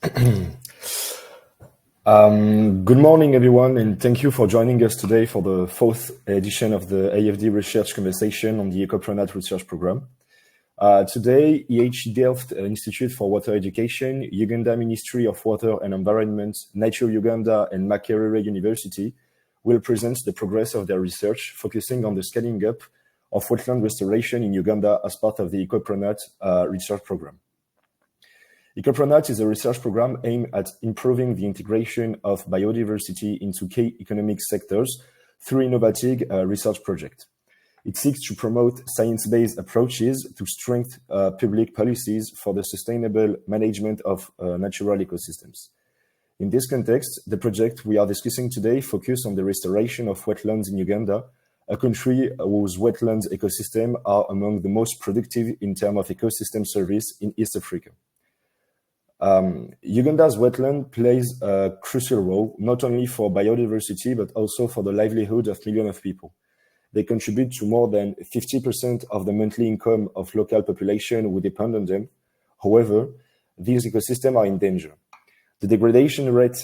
Good morning, everyone, and thank you for joining us today for the fourth edition of the AFD Research Conversation on the ECOPRONAT Research Program. Today, IHE Delft Institute for Water Education, Uganda Ministry of Water and Environment, Nature Uganda, and Makerere University will present the progress of their research, focusing on the scaling up of wetland restoration in Uganda as part of the ECOPRONAT research program. ECOPRONAT is a research program aimed at improving the integration of biodiversity into key economic sectors through innovative research projects. It seeks to promote science-based approaches to strengthen public policies for the sustainable management of natural ecosystems. In this context, the project we are discussing today focuses on the restoration of wetlands in Uganda, a country whose wetlands ecosystem are among the most productive in terms of ecosystem service in East Africa. Uganda's wetland plays a crucial role, not only for biodiversity, but also for the livelihood of millions of people. They contribute to more than 50% of the monthly income of local population who depend on them. However, these ecosystems are in danger. The degradation rate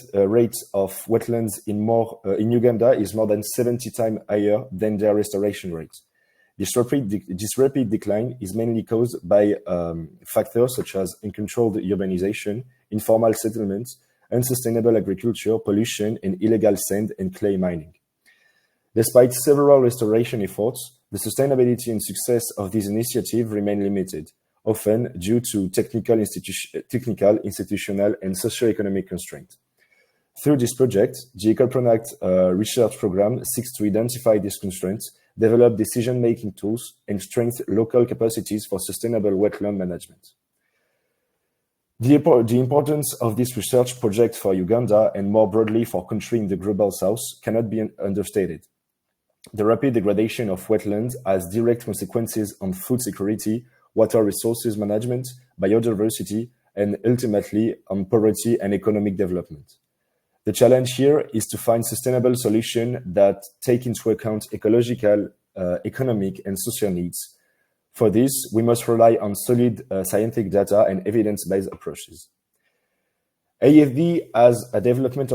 of wetlands in Uganda is more than 70 times higher than their restoration rate. This rapid decline is mainly caused by factors such as uncontrolled urbanization, informal settlements, unsustainable agriculture, pollution, and illegal sand and clay mining. Despite several restoration efforts, the sustainability and success of this initiative remain limited, often due to technical, institutional, and socio-economic constraints. Through this project, the ECOPRONAT research program seeks to identify these constraints, develop decision-making tools, and strengthen local capacities for sustainable wetland management. The importance of this research project for Uganda and more broadly for countries in the global south cannot be understated. The rapid degradation of wetlands has direct consequences on food security, water resources management, biodiversity, and ultimately on poverty and economic development. The challenge here is to find sustainable solutions that take into account ecological, economic, and social needs. For this, we must rely on solid scientific data and evidence-based approaches. AFD, as a development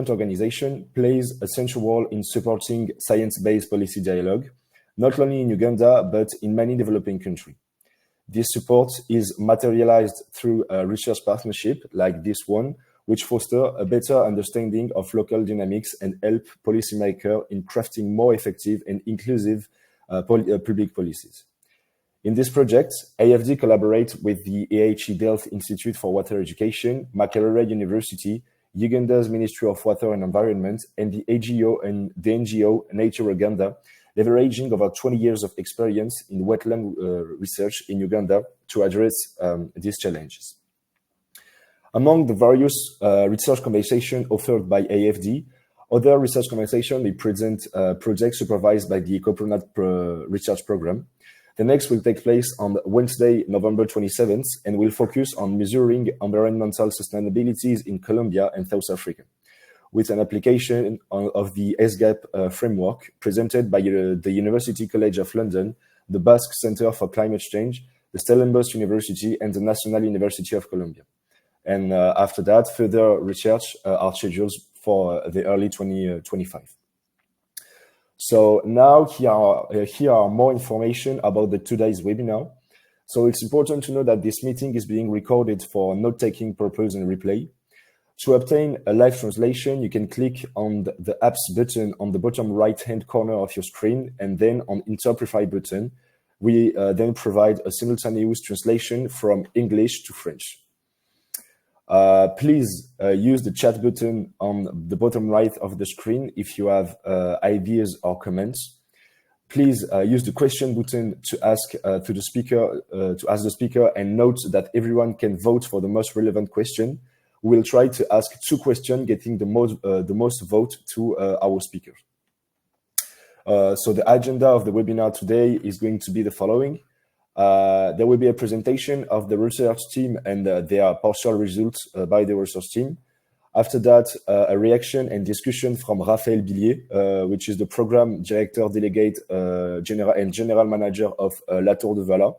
organization, plays a central role in supporting science-based policy dialogue, not only in Uganda, but in many developing countries. This support is materialized through a research partnership like this one, which foster a better understanding of local dynamics and help policymakers in crafting more effective and inclusive public policies. In this project, AFD collaborates with the IHE Delft Institute for Water Education, Makerere University, Uganda's Ministry of Water and Environment, and the NGO Nature Uganda, leveraging over 20 years of experience in wetland research in Uganda to address these challenges. Among the various research conversations offered by AFD, other research conversations will present projects supervised by the ECOPRONAT research program. The next will take place on Wednesday, November 27th, and will focus on measuring environmental sustainability in Colombia and South Africa, with an application of the SGAP framework presented by the University College of London, the Basque Center for Climate Change, the Stellenbosch University, and the National University of Colombia. And after that, further research are scheduled for the early 2025. So now here are more information about today's webinar. So it's important to know that this meeting is being recorded for note-taking purpose and replay. To obtain a live translation, you can click on the apps button on the bottom right-hand corner of your screen, and then on Interpretify button. We then provide a simultaneous translation from English to French. Please use the chat button on the bottom right of the screen if you have ideas or comments. Please use the question button to ask the speaker, and note that everyone can vote for the most relevant question. We will try to ask 2 questions, getting the most vote to our speaker. So the agenda of the webinar today is going to be the following. There will be a presentation of the research team and their partial results by the research team. After that, a reaction and discussion from Raphaël, which is the program director delegate general manager of La Tour de Valat,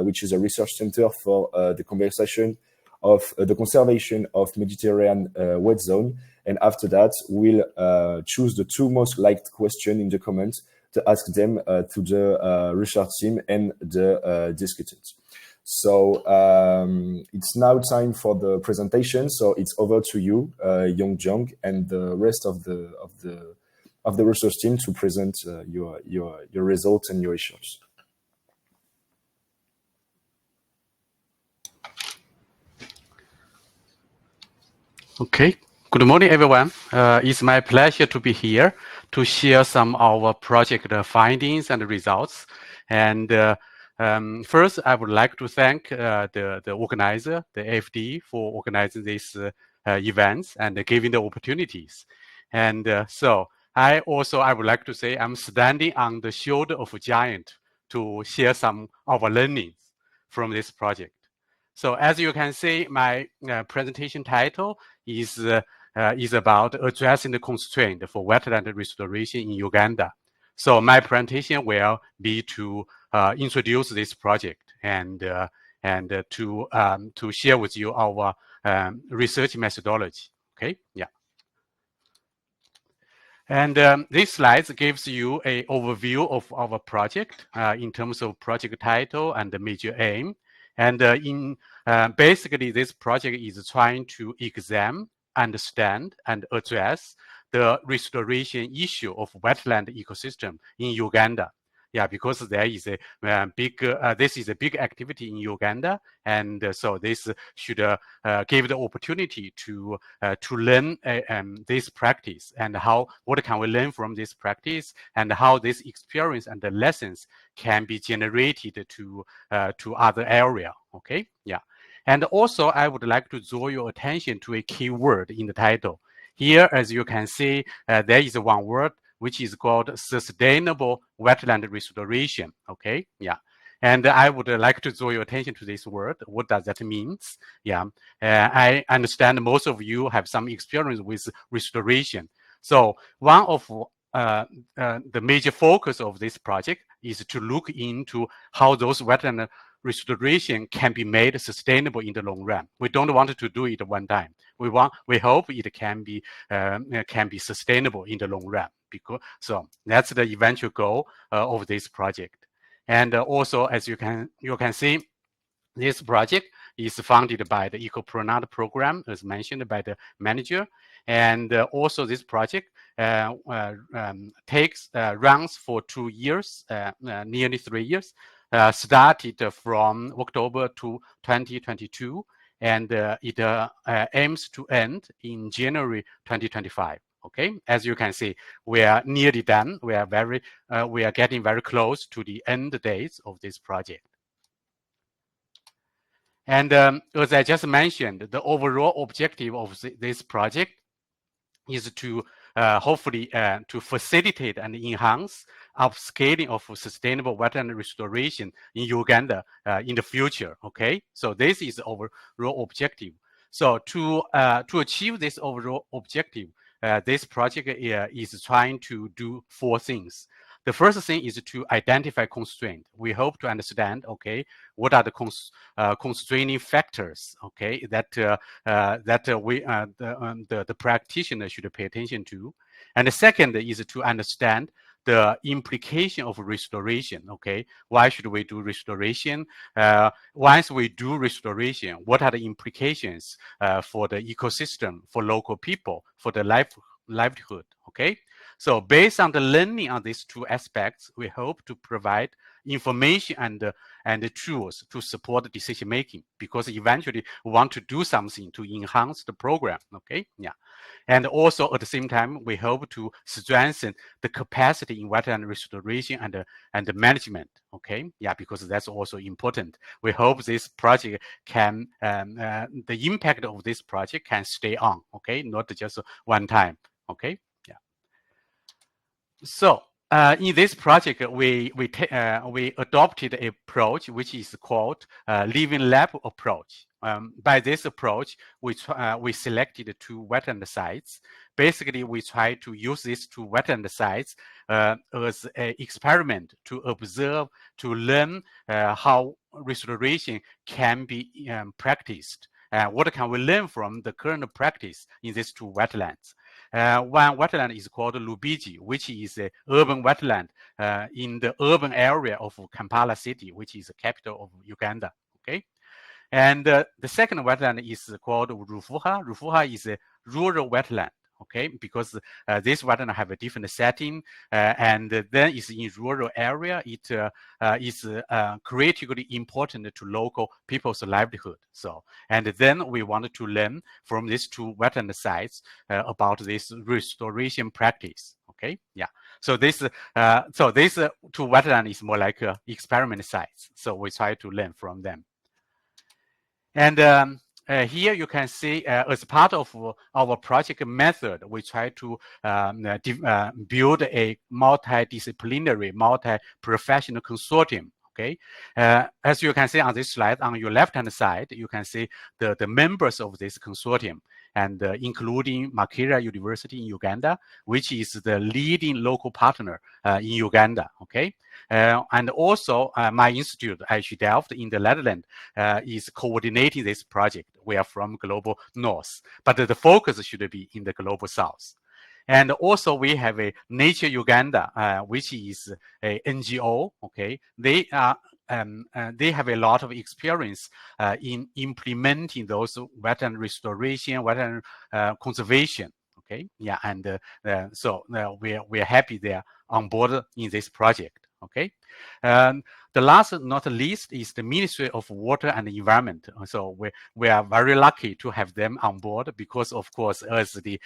which is a research center for the conversation of the conservation of Mediterranean wet zone. And after that, we'll choose the 2 most liked questions in the comments to ask them to the research team and the discutants. So it's now time for the presentation. So it's over to you, Yong JIANG, and the rest of the research team to present your results and your issues. Okay. Good morning, everyone. It's my pleasure to be here to share some of our project findings and results. And first, I would like to thank the organizer, the AFD, for organizing these events and giving the opportunities. And so I would like to say I'm standing on the shoulder of a giant to share some of our learnings from this project. So as you can see, my presentation title is about addressing the constraint for wetland restoration in Uganda. So my presentation will be to introduce this project and to share with you our research methodology. Okay, yeah. And this slide gives you an overview of our project in terms of project title and the major aim. And basically, this project is trying to examine, understand, and address the restoration issue of wetland ecosystem in Uganda. Yeah, because there is a this is a big activity in Uganda, and so this should give the opportunity to learn this practice and what can we learn from this practice and how this experience and the lessons can be generated to other area. Okay, yeah, and also I would like to draw your attention to a key word in the title. Here, as you can see, there is one word which is called sustainable wetland restoration. Okay, yeah. And I would like to draw your attention to this word. What does that mean? Yeah, I understand most of you have some experience with restoration. So one of the major focus of this project is to look into how those wetland restoration can be made sustainable in the long run. We don't want to do it one time. We hope it can be sustainable in the long run. So that's the eventual goal of this project. And also, as you can see, this project is funded by the ECOPRONAT program, as mentioned by the manager. And also this project runs for 2 years, nearly 3 years, started from October to 2022, and it aims to end in January 2025. Okay, as you can see, we are nearly done. We are getting very close to the end dates of this project. And as I just mentioned, the overall objective of this project is to hopefully to facilitate and enhance upscaling of sustainable wetland restoration in Uganda in the future. Okay, so this is the overall objective. So to achieve this overall objective, this project is trying to do 4 things. The first thing is to identify constraint. We hope to understand, okay, what are the constraining factors, okay, that the practitioner should pay attention to. And the second is to understand the implication of restoration. Okay, why should we do restoration? Once we do restoration, what are the implications for the ecosystem, for local people, for the livelihood? Okay, so based on the learning on these 2 aspects, we hope to provide information and the tools to support decision making, because eventually we want to do something to enhance the program. Okay, yeah. And also at the same time, we hope to strengthen the capacity in wetland restoration and the management. Okay, yeah, because that's also important. We hope this project can, the impact of this project can stay on. Okay, not just one time. Okay, yeah. So in this project, we adopted an approach which is called living lab approach. By this approach, we selected 2 wetland sites. Basically, we try to use these 2 wetland sites as an experiment to observe, to learn how restoration can be practiced. what can we learn from the current practice in these two wetlands? One wetland is called Lubiji, which is an urban wetland in the urban area of Kampala city, which is the capital of Uganda. Okay, and the second wetland is called Rufuha. Rufuha is a rural wetland. Okay, because this wetland have a different setting, and then it's in rural area. It is critically important to local people's livelihood. So, and then we wanted to learn from these two wetland sites about this restoration practice. Okay, yeah. So this two wetland is more like experiment sites. So we try to learn from them. And here you can see, as part of our project method, we try to build a multidisciplinary, multi-professional consortium. Okay, as you can see on this slide, on your left-hand side, you can see the members of this consortium, and including Makerere University in Uganda, which is the leading local partner in Uganda. Okay, and also my institute, IHE Delft in the Netherlands, is coordinating this project. We are from Global North, but the focus should be in the Global South. And also we have a Nature Uganda, which is a NGO. Okay, they have a lot of experience in implementing those wetland restoration, wetland conservation. Okay, yeah, and so we are happy they are on board in this project. Okay, the last not least is the Ministry of Water and Environment. So we are very lucky to have them on board, because of course as the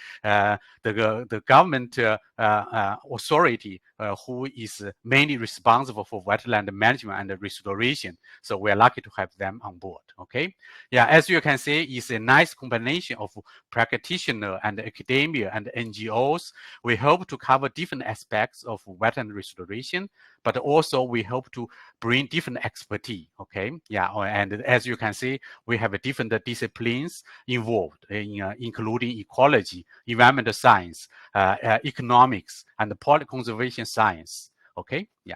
government authority who is mainly responsible for wetland management and restoration. So we are lucky to have them on board. Okay, yeah, as you can see, it's a nice combination of practitioner and academia and NGOs. We hope to cover different aspects of wetland restoration, but also we hope to bring different expertise. Okay, yeah, and as you can see, we have different disciplines involved, including ecology, environmental science, economics, and policy conservation science. Okay, yeah.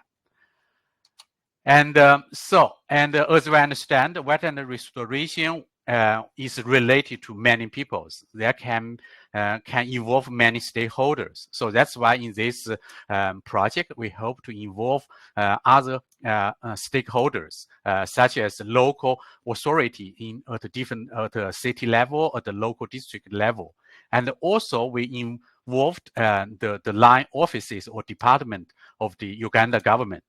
And as we understand, wetland restoration is related to many peoples. There can involve many stakeholders. So that's why in this project, we hope to involve other stakeholders, such as local authority at the city level, at the local district level. And also we involved the line offices or department of the Uganda government.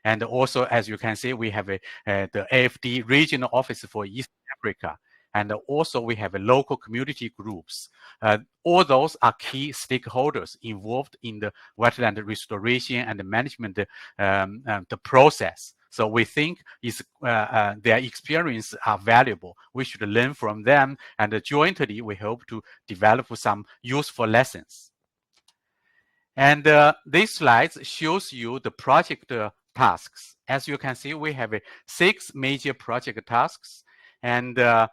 And also, as you can see, we have the AFD regional office for East Africa. And also we have a local community groups. All those are key stakeholders involved in the wetland restoration and the management the process. So we think their experience are valuable. We should learn from them, and jointly we hope to develop some useful lessons. And this slide shows you the project tasks. As you can see, we have 6 major project tasks. And the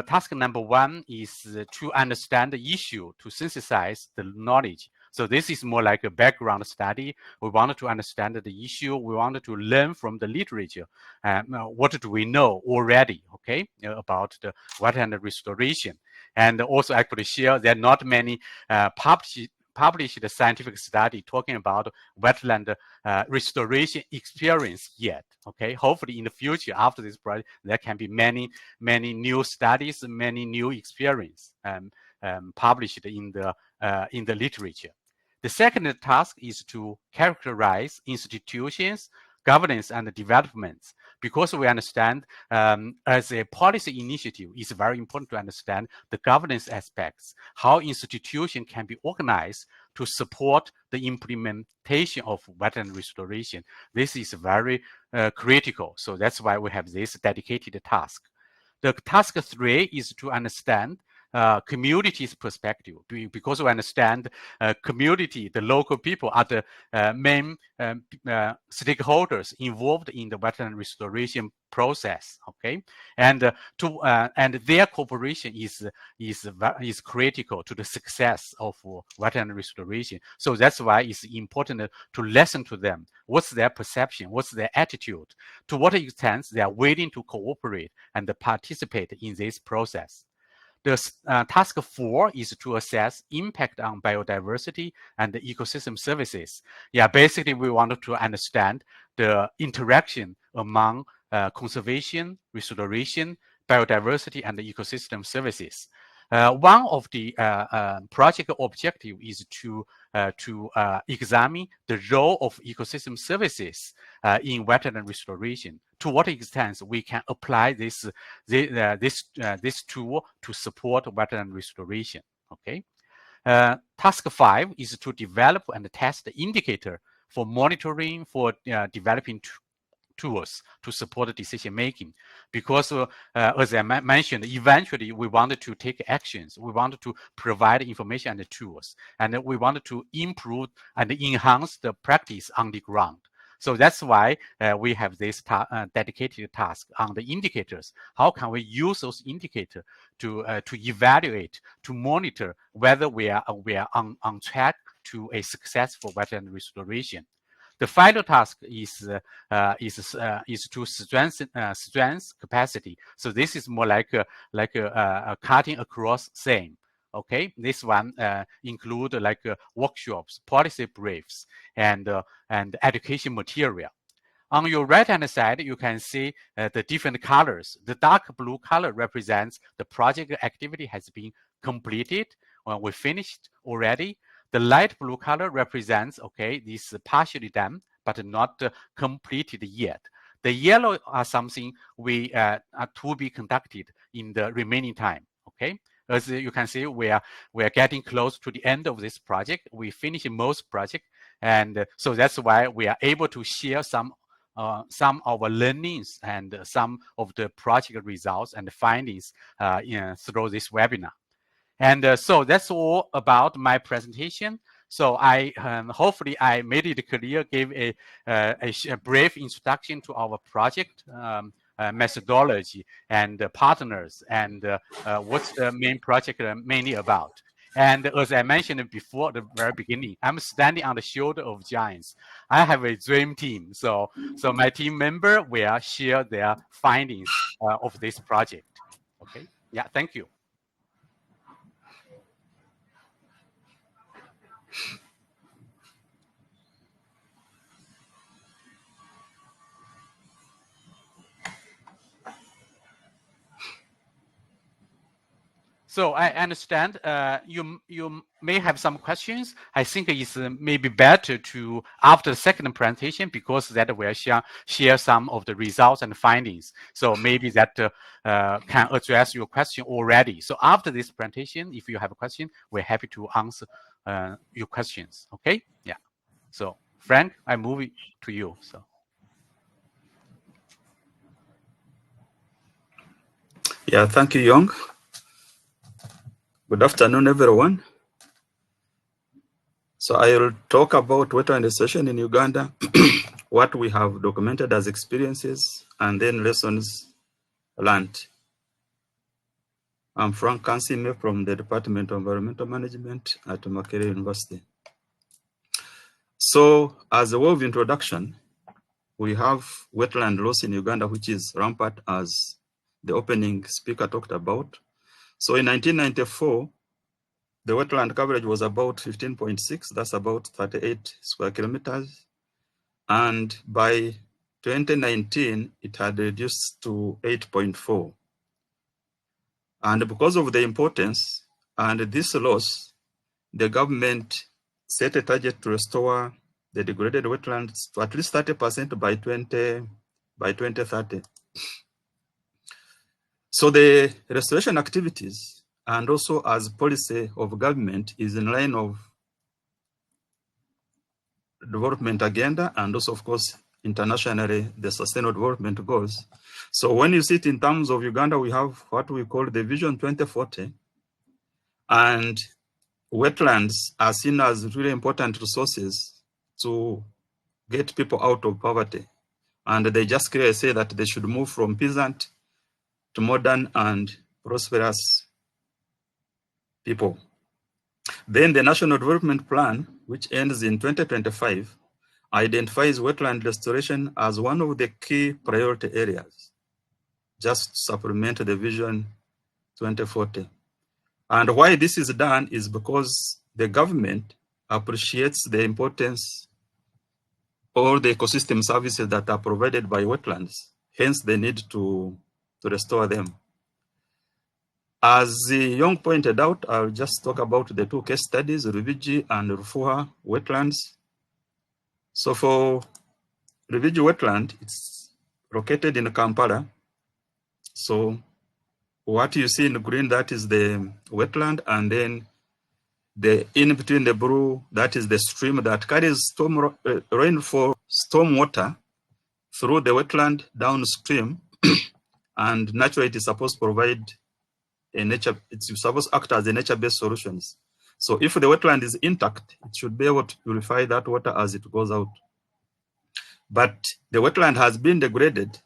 task number 1 is to understand the issue, to synthesize the knowledge. So this is more like a background study. We wanted to understand the issue. We wanted to learn from the literature. What do we know already, okay, about the wetland restoration? And also actually share there are not many published scientific study talking about wetland restoration experience yet. Okay, hopefully in the future after this project, there can be many new studies, many new experience published in the literature. The second task is to characterize institutions, governance, and developments, because we understand as a policy initiative, it's very important to understand the governance aspects, how institutions can be organized to support the implementation of wetland restoration. This is very critical. So that's why we have this dedicated task. The task 3 is to understand community's perspective, because we understand community, the local people are the main stakeholders involved in the wetland restoration process. Okay, and their cooperation is critical to the success of wetland restoration. So that's why it's important to listen to them. What's their perception? What's their attitude? To what extent they are willing to cooperate and participate in this process? The task 4 is to assess impact on biodiversity and the ecosystem services. Yeah, basically we wanted to understand the interaction among conservation, restoration, biodiversity, and the ecosystem services. One of the project objective is to examine the role of ecosystem services in wetland restoration. To what extent we can apply this tool to support wetland restoration. Okay. Task 5 is to develop and test the indicator for monitoring, for developing tools to support decision making, because as I mentioned, eventually we wanted to take actions, we wanted to provide information and the tools, and we wanted to improve and enhance the practice on the ground. So that's why we have this dedicated task on the indicators. How can we use those indicators to evaluate, to monitor whether we are on track to a successful wetland restoration? The final task is to strengthen capacity. So this is more like a cutting across same. Okay, this one include like workshops, policy briefs, and education material. On your right-hand side, you can see the different colors. The dark blue color represents the project activity has been completed, we finished already. The light blue color represents, okay, this partially done, but not completed yet. The yellow are something we are to be conducted in the remaining time, okay? As you can see, we are getting close to the end of this project. We finished most project, and so that's why we are able to share some of our learnings and some of the project results and findings through this webinar. And so that's all about my presentation. So I hopefully I made it clear, gave a brief introduction to our project methodology and partners, and what's the main project mainly about. And as I mentioned before at the very beginning, I'm standing on the shoulder of giants. I have a dream team. So my team member will share their findings of this project. Okay. Yeah, thank you. So I understand you may have some questions. I think it's maybe better to, after the second presentation, because that will share some of the results and findings. So maybe that can address your question already. So after this presentation, if you have a question, we're happy to answer your questions. Okay? Yeah. So Frank, I move it to you. So. Yeah, thank you, Yong. Good afternoon, everyone. So I will talk about wetland restoration in Uganda, what we have documented as experiences, and then lessons learned. I'm Frank KANSIIME from the Department of Environmental Management at Makerere University. So as a way of introduction, we have wetland loss in Uganda, which is rampant, as the opening speaker talked about. So in 1994, the wetland coverage was about 15.6, that's about 38 square kilometers. And by 2019, it had reduced to 8.4. And because of the importance and this loss, the government set a target to restore the degraded wetlands to at least 30% by 2030. So the restoration activities and also as policy of government is in line of development agenda and also, of course, internationally, the sustainable development goals. So when you see it in terms of Uganda, we have what we call the Vision 2040, And wetlands are seen as really important resources to get people out of poverty. And they just clearly say that they should move from peasant to modern and prosperous people. Then the National Development Plan, which ends in 2025, identifies wetland restoration as one of the key priority areas, just to supplement the Vision 2040. And why this is done is because the government appreciates the importance of the ecosystem services that are provided by wetlands. Hence, they need to restore them. As Yong pointed out, I'll just talk about the two case studies, Ruviji and Rufuha wetlands. So for Ruviji wetland, it's located in Kampala. So what you see in green, that is the wetland, and then the in between the blue, that is the stream that carries rainfall, storm water through the wetland downstream, and naturally it is supposed to provide it's supposed to act as a nature-based solutions. So if the wetland is intact, it should be able to purify that water as it goes out. But the wetland has been degraded,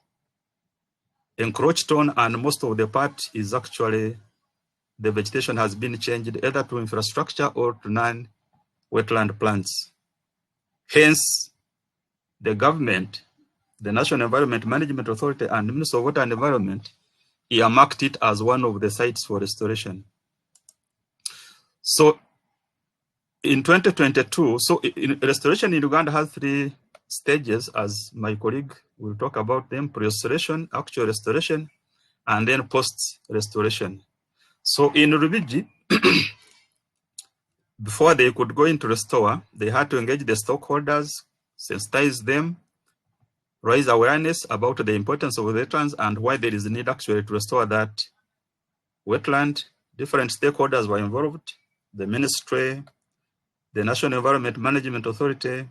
encroached on, and most of the part is actually, the vegetation has been changed either to infrastructure or to non-wetland plants. Hence, the government, the National Environment Management Authority and the Ministry of Water and Environment earmarked it as one of the sites for restoration. So in 2022, so restoration in Uganda has 3 stages, as my colleague will talk about them: pre-restoration, actual restoration, and then post-restoration. So in Ruviji, before they could go into restore, they had to engage the stakeholders, sensitize them, raise awareness about the importance of wetlands and why there is a need actually to restore that wetland. Different stakeholders were involved: the ministry, the National Environment Management Authority,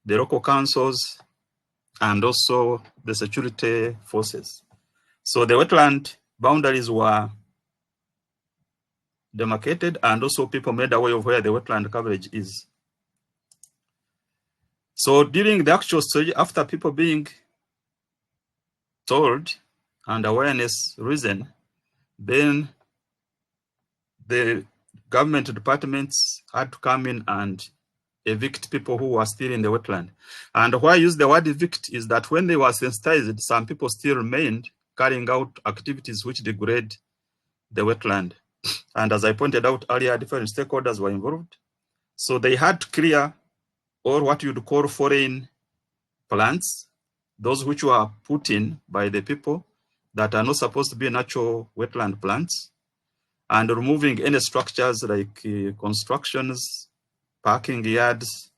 the local councils, and also the security forces. So the wetland boundaries were demarcated, and also people made aware of where the wetland coverage is. So during the actual stage, after people being told and awareness risen, then the government departments had to come in and evict people who were still in the wetland. And why I use the word evict is that when they were sensitized, some people still remained carrying out activities which degrade the wetland. And as I pointed out earlier, different stakeholders were involved. So they had to clear all what you'd call foreign plants, those which were put in by the people that are not supposed to be natural wetland plants, and removing any structures like constructions, parking yards.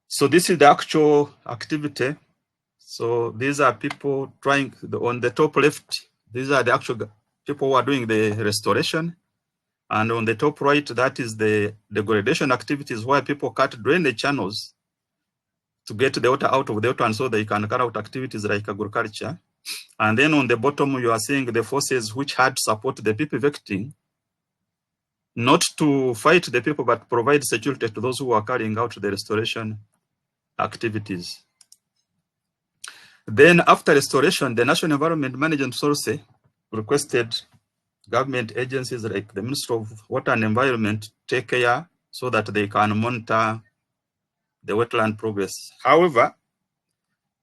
So this is the actual activity. So these are people trying, on the top left, these are the actual people who are doing the restoration. And on the top right, that is the degradation activities where people cut drainage channels to get the water out of the water, and so they can carry out activities like agriculture. And then on the bottom, you are seeing the forces which had to support the people evicting, not to fight the people, but provide security to those who are carrying out the restoration activities. Then after restoration, the National Environment Management Authority requested government agencies like the Ministry of Water and Environment take care so that they can monitor the wetland progress. However,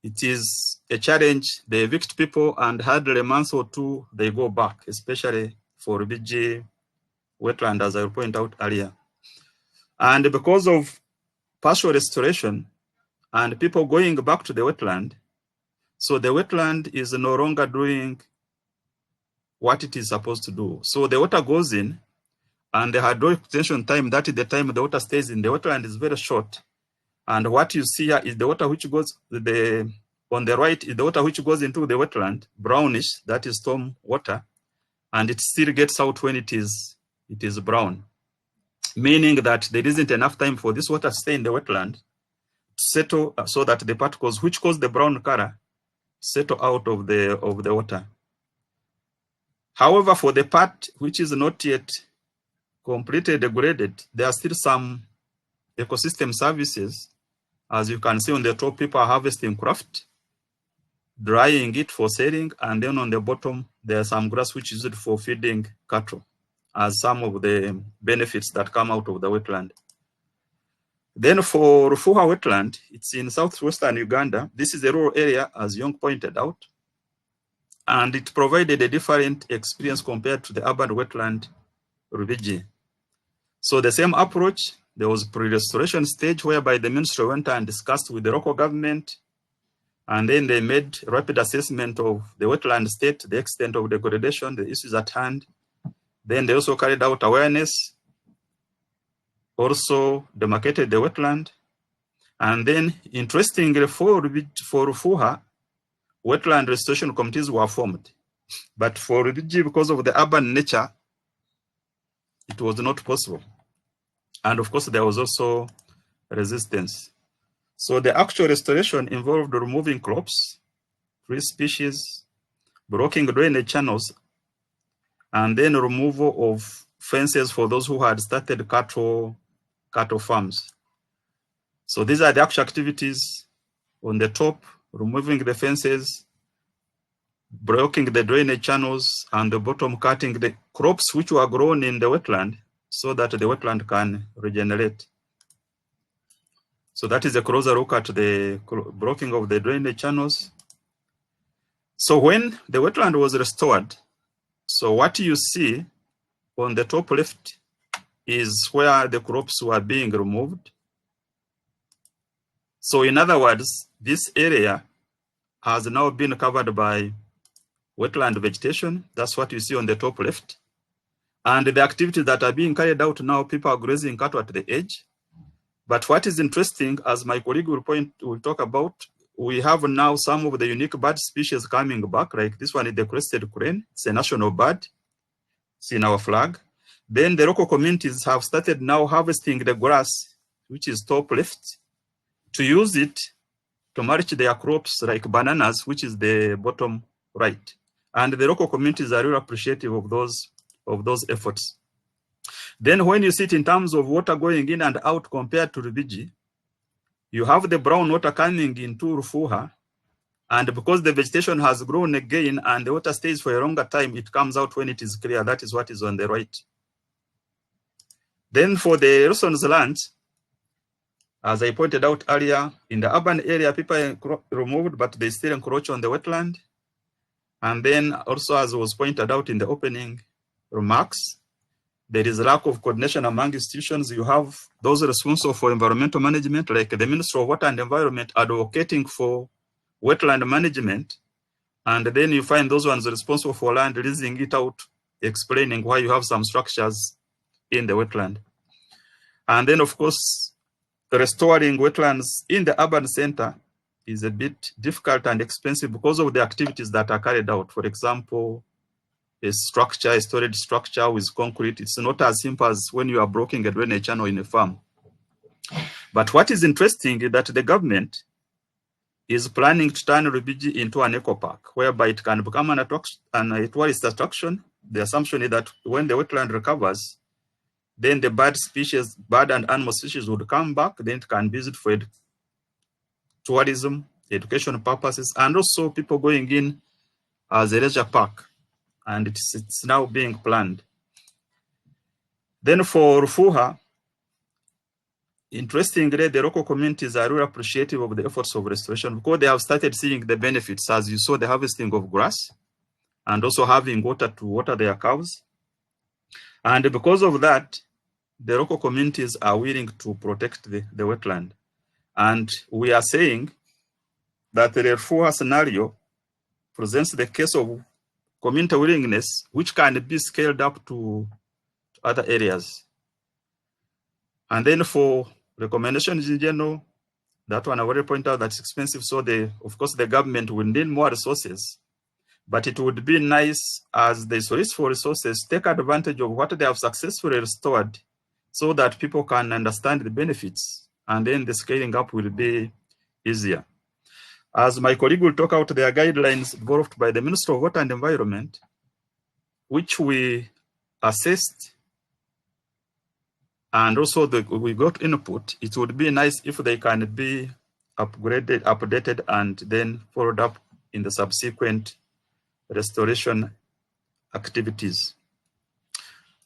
it is a challenge. They evict people, and hardly a month or two, they go back, especially for BG wetland, as I will point out earlier. And because of partial restoration and people going back to the wetland, so the wetland is no longer doing what it is supposed to do. So the water goes in, and the hydraulic retention time, that is the time the water stays in the wetland, is very short. And what you see here is the water which goes, on the right is the water which goes into the wetland, brownish, that is storm water, and it still gets out when it is brown, meaning that there isn't enough time for this water to stay in the wetland to settle, so that the particles which cause the brown color settle out of the water. However, for the part which is not yet completely degraded, there are still some ecosystem services. As you can see on the top, people are harvesting craft, drying it for selling, and then on the bottom, there's some grass which is used for feeding cattle as some of the benefits that come out of the wetland. Then for Rufuha wetland, it's in southwestern Uganda. This is a rural area, as Yong pointed out, and it provided a different experience compared to the urban wetland Rubiji. So the same approach, there was pre-restoration stage whereby the ministry went and discussed with the local government, and then they made rapid assessment of the wetland state, the extent of degradation, the issues at hand. Then they also carried out awareness, also demarcated the wetland. And then, interestingly, for Rufuha, wetland restoration committees were formed. But for Rubiji, because of the urban nature, it was not possible. And of course, there was also resistance. So the actual restoration involved removing crops, tree species, blocking drainage channels, and then removal of fences for those who had started cattle farms. So these are the actual activities on the top: removing the fences, blocking the drainage channels, and the bottom cutting the crops which were grown in the wetland so that the wetland can regenerate. So that is a closer look at the blocking of the drainage channels. So when the wetland was restored, so what you see on the top left is where the crops were being removed. So in other words, this area has now been covered by wetland vegetation. That's what you see on the top left. And the activities that are being carried out now, people are grazing cattle at the edge. But what is interesting, as my colleague will talk about, we have now some of the unique bird species coming back, like this one is the crested crane. It's a national bird. It's in our flag. Then the local communities have started now harvesting the grass, which is top left, to use it to mulch their crops like bananas, which is the bottom right. And the local communities are really appreciative of those efforts. Then when you see it in terms of water going in and out compared to Rubiji, you have the brown water coming into Rufuha, and because the vegetation has grown again and the water stays for a longer time, it comes out when it is clear. That is what is on the right. Then for the Wilson's land, as I pointed out earlier, in the urban area, people removed, but they still encroach on the wetland. And then also, as was pointed out in the opening remarks, there is a lack of coordination among institutions. You have those responsible for environmental management, like the Ministry of Water and Environment, advocating for wetland management. And then you find those ones responsible for land leasing it out, explaining why you have some structures in the wetland. And then, of course, restoring wetlands in the urban center is a bit difficult and expensive because of the activities that are carried out. For example, a storage structure with concrete. It's not as simple as when you are blocking a drainage channel in a farm. But what is interesting is that the government is planning to turn Rubiji into an eco park, whereby it can become a tourist attraction. The assumption is that when the wetland recovers, then the bird and animal species would come back, then it can be used for tourism, education purposes, and also people going in as a leisure park. And it's now being planned. Then for Rufuha, interestingly, the local communities are really appreciative of the efforts of restoration because they have started seeing the benefits, as you saw the harvesting of grass and also having water to water their cows. And because of that, the local communities are willing to protect the wetland. And we are saying that the Rufuha scenario presents the case of community willingness, which can be scaled up to other areas. And then for recommendations in general, that one I already pointed out that's expensive. So of course, the government will need more resources, but it would be nice as they solicit for resources, take advantage of what they have successfully restored so that people can understand the benefits, and then the scaling up will be easier. As my colleague will talk out, there are guidelines developed by the Ministry of Water and Environment, which we assessed, and also we got input. It would be nice if they can be upgraded, updated, and then followed up in the subsequent restoration activities.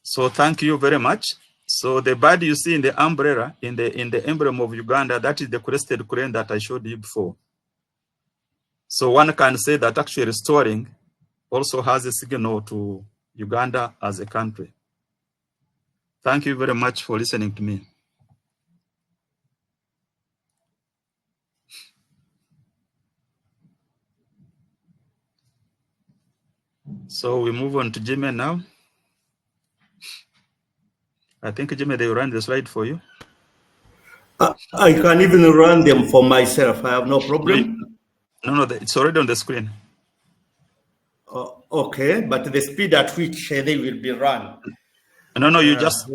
So thank you very much. So the bird you see in the umbrella, in the emblem of Uganda, that is the crested crane that I showed you before. So one can say that actually restoring also has a signal to Uganda as a country. Thank you very much for listening to me. So we move on to Jimmy now. I think Jimmy, they will run the slide for you. I can even run them for myself. I have no problem. No, it's already on the screen. Okay, but the speed at which they will be run. No, you just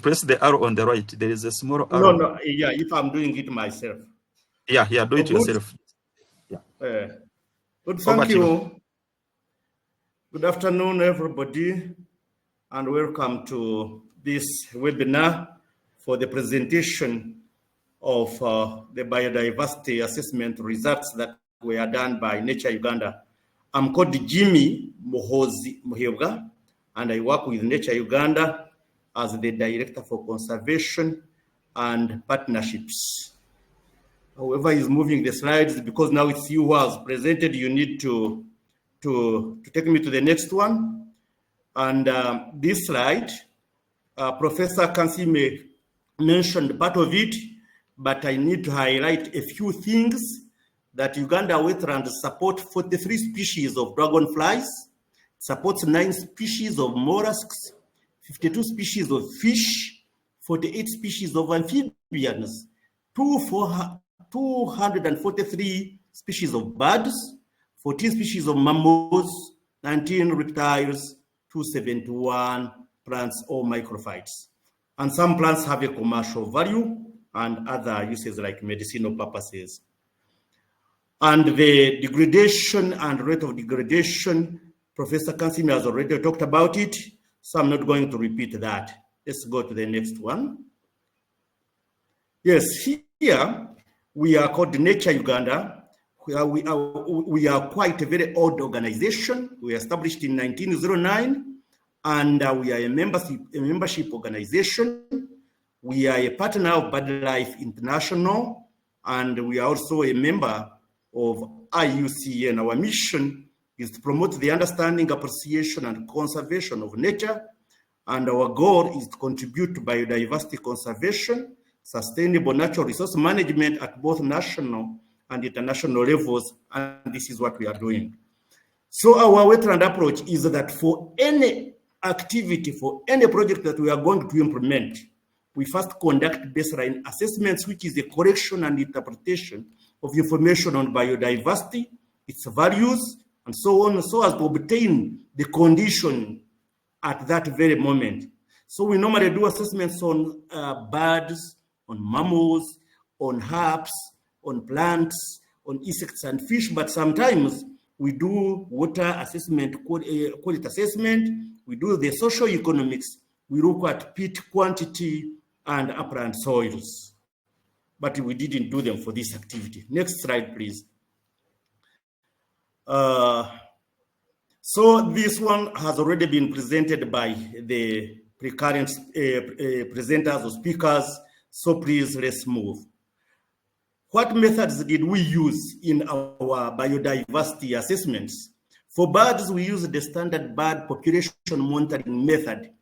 press the arrow on the right. There is a small arrow. No, yeah, if I'm doing it myself. Yeah, do it yourself. Yeah. Good, thank you. Good afternoon, everybody, and welcome to this webinar for the presentation of the biodiversity assessment results that were done by Nature Uganda. I'm called Jimmy MUHEEBWA, and I work with Nature Uganda as the Director for Conservation and Partnerships. Whoever is moving the slides, because now it's you who has presented, you need to take me to the next one. And this slide, Professor KANSIIME mentioned part of it, but I need to highlight a few things. That Uganda wetlands support 43 species of dragonflies, supports 9 species of mollusks, 52 species of fish, 48 species of amphibians, 243 species of birds, 14 species of mammals, 19 reptiles, 271 plants or microphytes. And some plants have a commercial value and other uses like medicinal purposes. And the degradation and rate of degradation, Professor KANSIIME has already talked about it, so I'm not going to repeat that. Let's go to the next one. Yes, here we are called Nature Uganda. We are quite a very old organization. We were established in 1909, and we are a membership organization. We are a partner of BirdLife International, and we are also a member of IUCN. Our mission is to promote the understanding, appreciation, and conservation of nature, and our goal is to contribute to biodiversity conservation, sustainable natural resource management at both national and international levels, and this is what we are doing. So our wetland approach is that for any activity, for any project that we are going to implement, we first conduct baseline assessments, which is a collection and interpretation of information on biodiversity, its values, and so on, so as to obtain the condition at that very moment. So we normally do assessments on birds, on mammals, on herbs, on plants, on insects and fish, but sometimes we do water assessment, quality assessment, we do the social economics, we look at peat quantity and upland soils. But we didn't do them for this activity. Next slide, please. So this one has already been presented by the current presenters or speakers. So please, let's move. What methods did we use in our biodiversity assessments? For birds, we use the standard bird population monitoring method.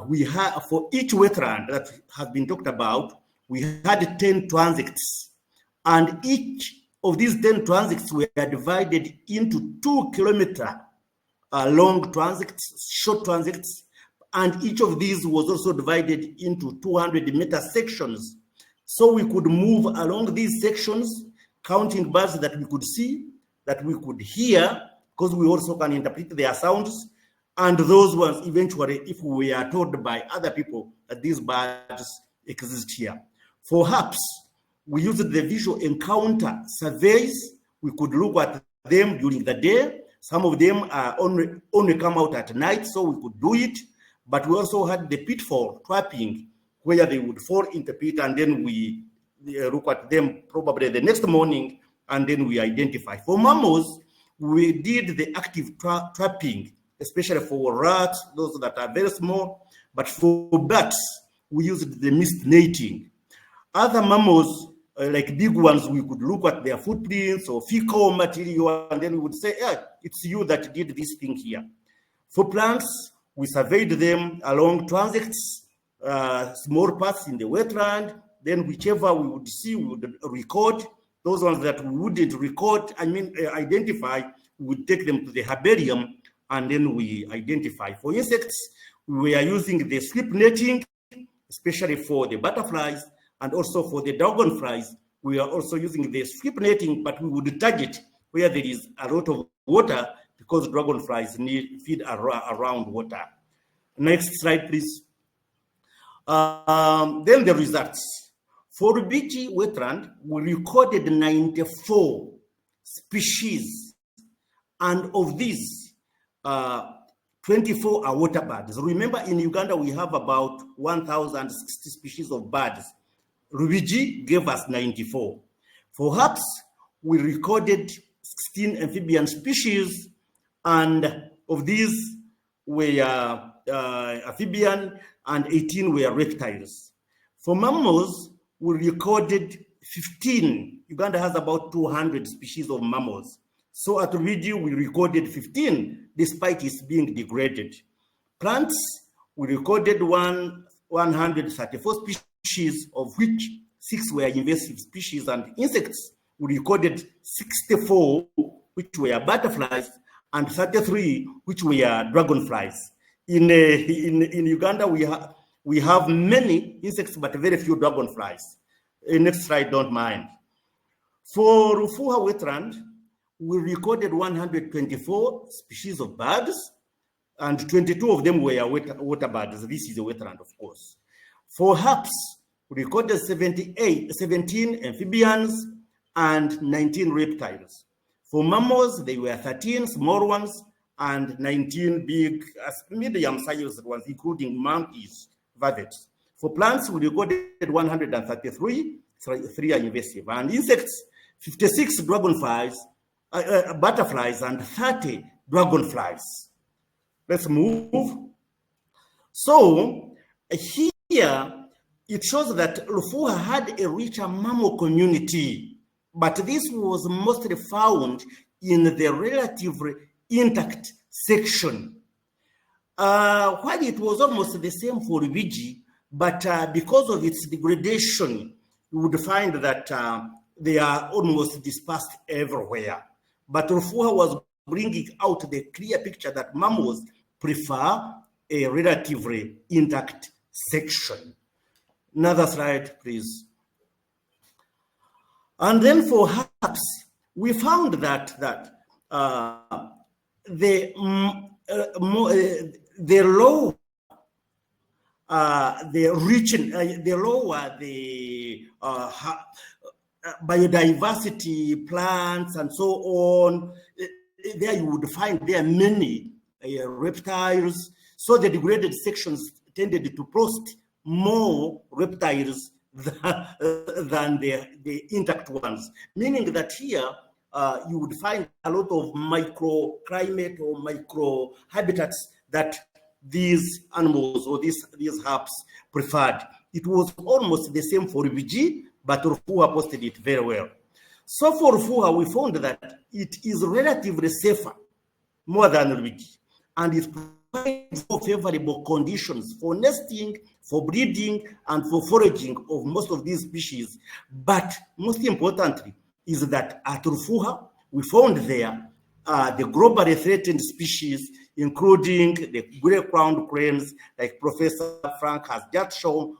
We have, for each wetland that has been talked about, we had 10 transects, and each of these 10 transects were divided into 2-kilometer long transects, short transects, and each of these was also divided into 200-meter sections. So we could move along these sections, counting birds that we could see, that we could hear, because we also can interpret their sounds, and those ones eventually, if we are told by other people that these birds exist here. For herps, we used the visual encounter surveys. We could look at them during the day, Some of them only come out at night, so we could do it. But we also had the pitfall trapping, where they would fall in the pit, and then we look at them probably the next morning, and then we identify. For mammals, we did the active trapping, especially for rats, those that are very small. But for bats, we used the mist netting. Other mammals, like big ones, we could look at their footprints or fecal material, and then we would say, yeah, it's you that did this thing here. For plants, we surveyed them along transects, small paths in the wetland. Then whichever we would see, we would record. Those ones that we wouldn't record, identify, we would take them to the herbarium, and then we identify. For insects, we are using the sweep netting, especially for the butterflies, and also for the dragonflies. We are also using the sweep netting, but we would target where there is a lot of water, because dragonflies feed around water. Next slide, please. Then the results. For Rubiji wetland, we recorded 94 species, and of these, 24 are water birds. Remember, in Uganda, we have about 1,060 species of birds. Rubiji gave us 94. For herps, we recorded 16 amphibian species, and of these were amphibian and 18 were reptiles. For mammals, we recorded 15. Uganda has about 200 species of mammals. So at Rubiji, we recorded 15, despite its being degraded. Plants, we recorded 134 species, of which 6 were invasive species, and insects, we recorded 64, which were butterflies, and 33, which were dragonflies. In Uganda, we have many insects, but very few dragonflies. Next slide, don't mind. For Rufuha wetland, we recorded 124 species of birds, and 22 of them were water birds. This is a wetland, of course. For herps, we recorded 17 amphibians and 19 reptiles. For mammals, they were 13 small ones and 19 big, medium-sized ones, including monkeys, vervets. For plants, we recorded 133, 3 are invasive, and insects, 56 dragonflies, butterflies, and 30 dragonflies. Let's move. So here, it shows that Rufuha had a richer mammal community, but this was mostly found in the relatively intact section. While it was almost the same for Rubiji, but because of its degradation, you would find that they are almost dispersed everywhere. But Rufuha was bringing out the clear picture that mammals prefer a relatively intact section. Another slide, please. And then for herps, we found that the lower the biodiversity, plants, and so on, there you would find there are many reptiles. So the degraded sections tended to post more reptiles than the intact ones, meaning that here you would find a lot of microclimate or micro habitats that these animals or these herps preferred. It was almost the same for Rubiji, but Rufuha posted it very well. So for Rufuha, we found that it is relatively safer, more than Rubiji, and it provides more favorable conditions for nesting, for breeding, and for foraging of most of these species. But most importantly is that at Rufuha, we found there the globally threatened species, including the gray-crowned cranes, like Professor Frank has just shown,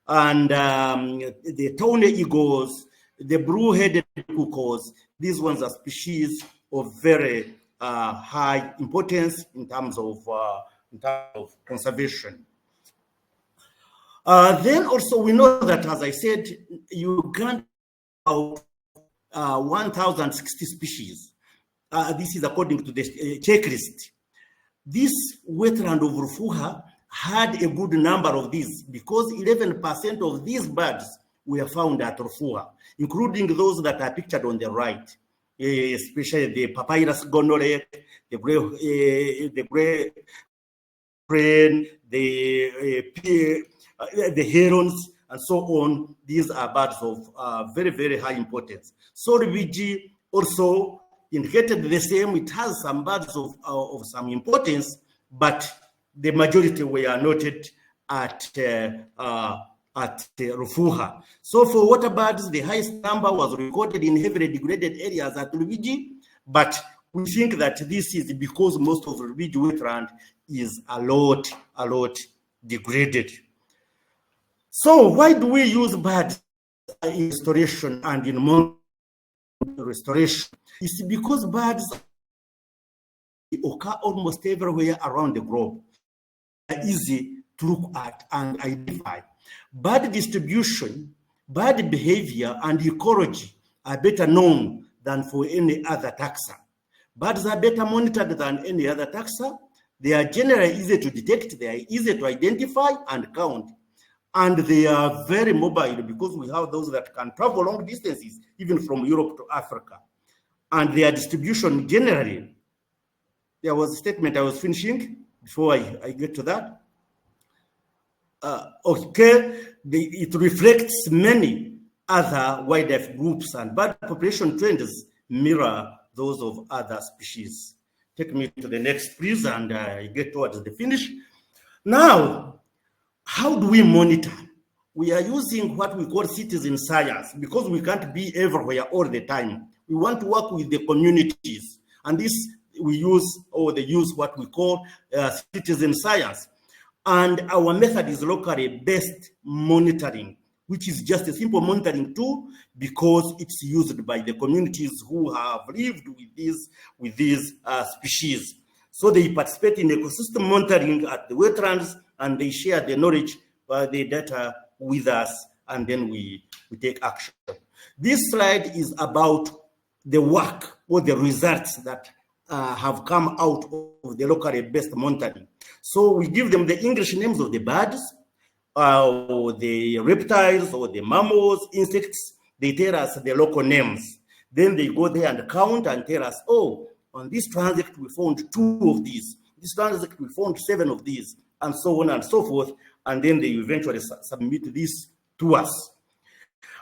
and the tawny eagles, the blue-headed cuckoos. These ones are species of very high importance in terms of conservation. Then also we know that, as I said, Uganda has 1,060 species. this is according to the checklist. This wetland of Rufuha had a good number of these because 11% of these birds were found at Rufuha, including those that are pictured on the right, especially the papyrus gonole, the gray crane, the herons, and so on. These are birds of very, very high importance. So Rubiji also indicated the same. It has some birds of some importance, but the majority were noted at Rufuha. So for water birds, the highest number was recorded in heavily degraded areas at Rubiji, but we think that this is because most of Rubiji wetland is a lot degraded. So why do we use birds in restoration and in restoration? It's because birds occur almost everywhere around the globe. They're easy to look at and identify. Bird distribution, bird behavior, and ecology are better known than for any other taxa. Birds are better monitored than any other taxa. They are generally easy to detect, they are easy to identify and count. And they are very mobile because we have those that can travel long distances, even from Europe to Africa. And their distribution generally, there was a statement I was finishing before I get to that. It reflects many other wildlife groups, and bird population trends mirror those of other species. Take me to the next, please, and I get towards the finish. Now, how do we monitor? We are using what we call citizen science because we can't be everywhere all the time. We want to work with the communities, and this they use what we call citizen science. And our method is locally based monitoring, which is just a simple monitoring tool because it's used by the communities who have lived with these species. So they participate in ecosystem monitoring at the wetlands, and they share the knowledge, the data with us, and then we take action. This slide is about the work or the results that have come out of the locally based monitoring. So we give them the English names of the birds, or the reptiles, or the mammals, insects. They tell us the local names. Then they go there and count and tell us, oh, on this transect we found 2 of these. This transect we found 7 of these, and so on and so forth. And then they eventually submit this to us.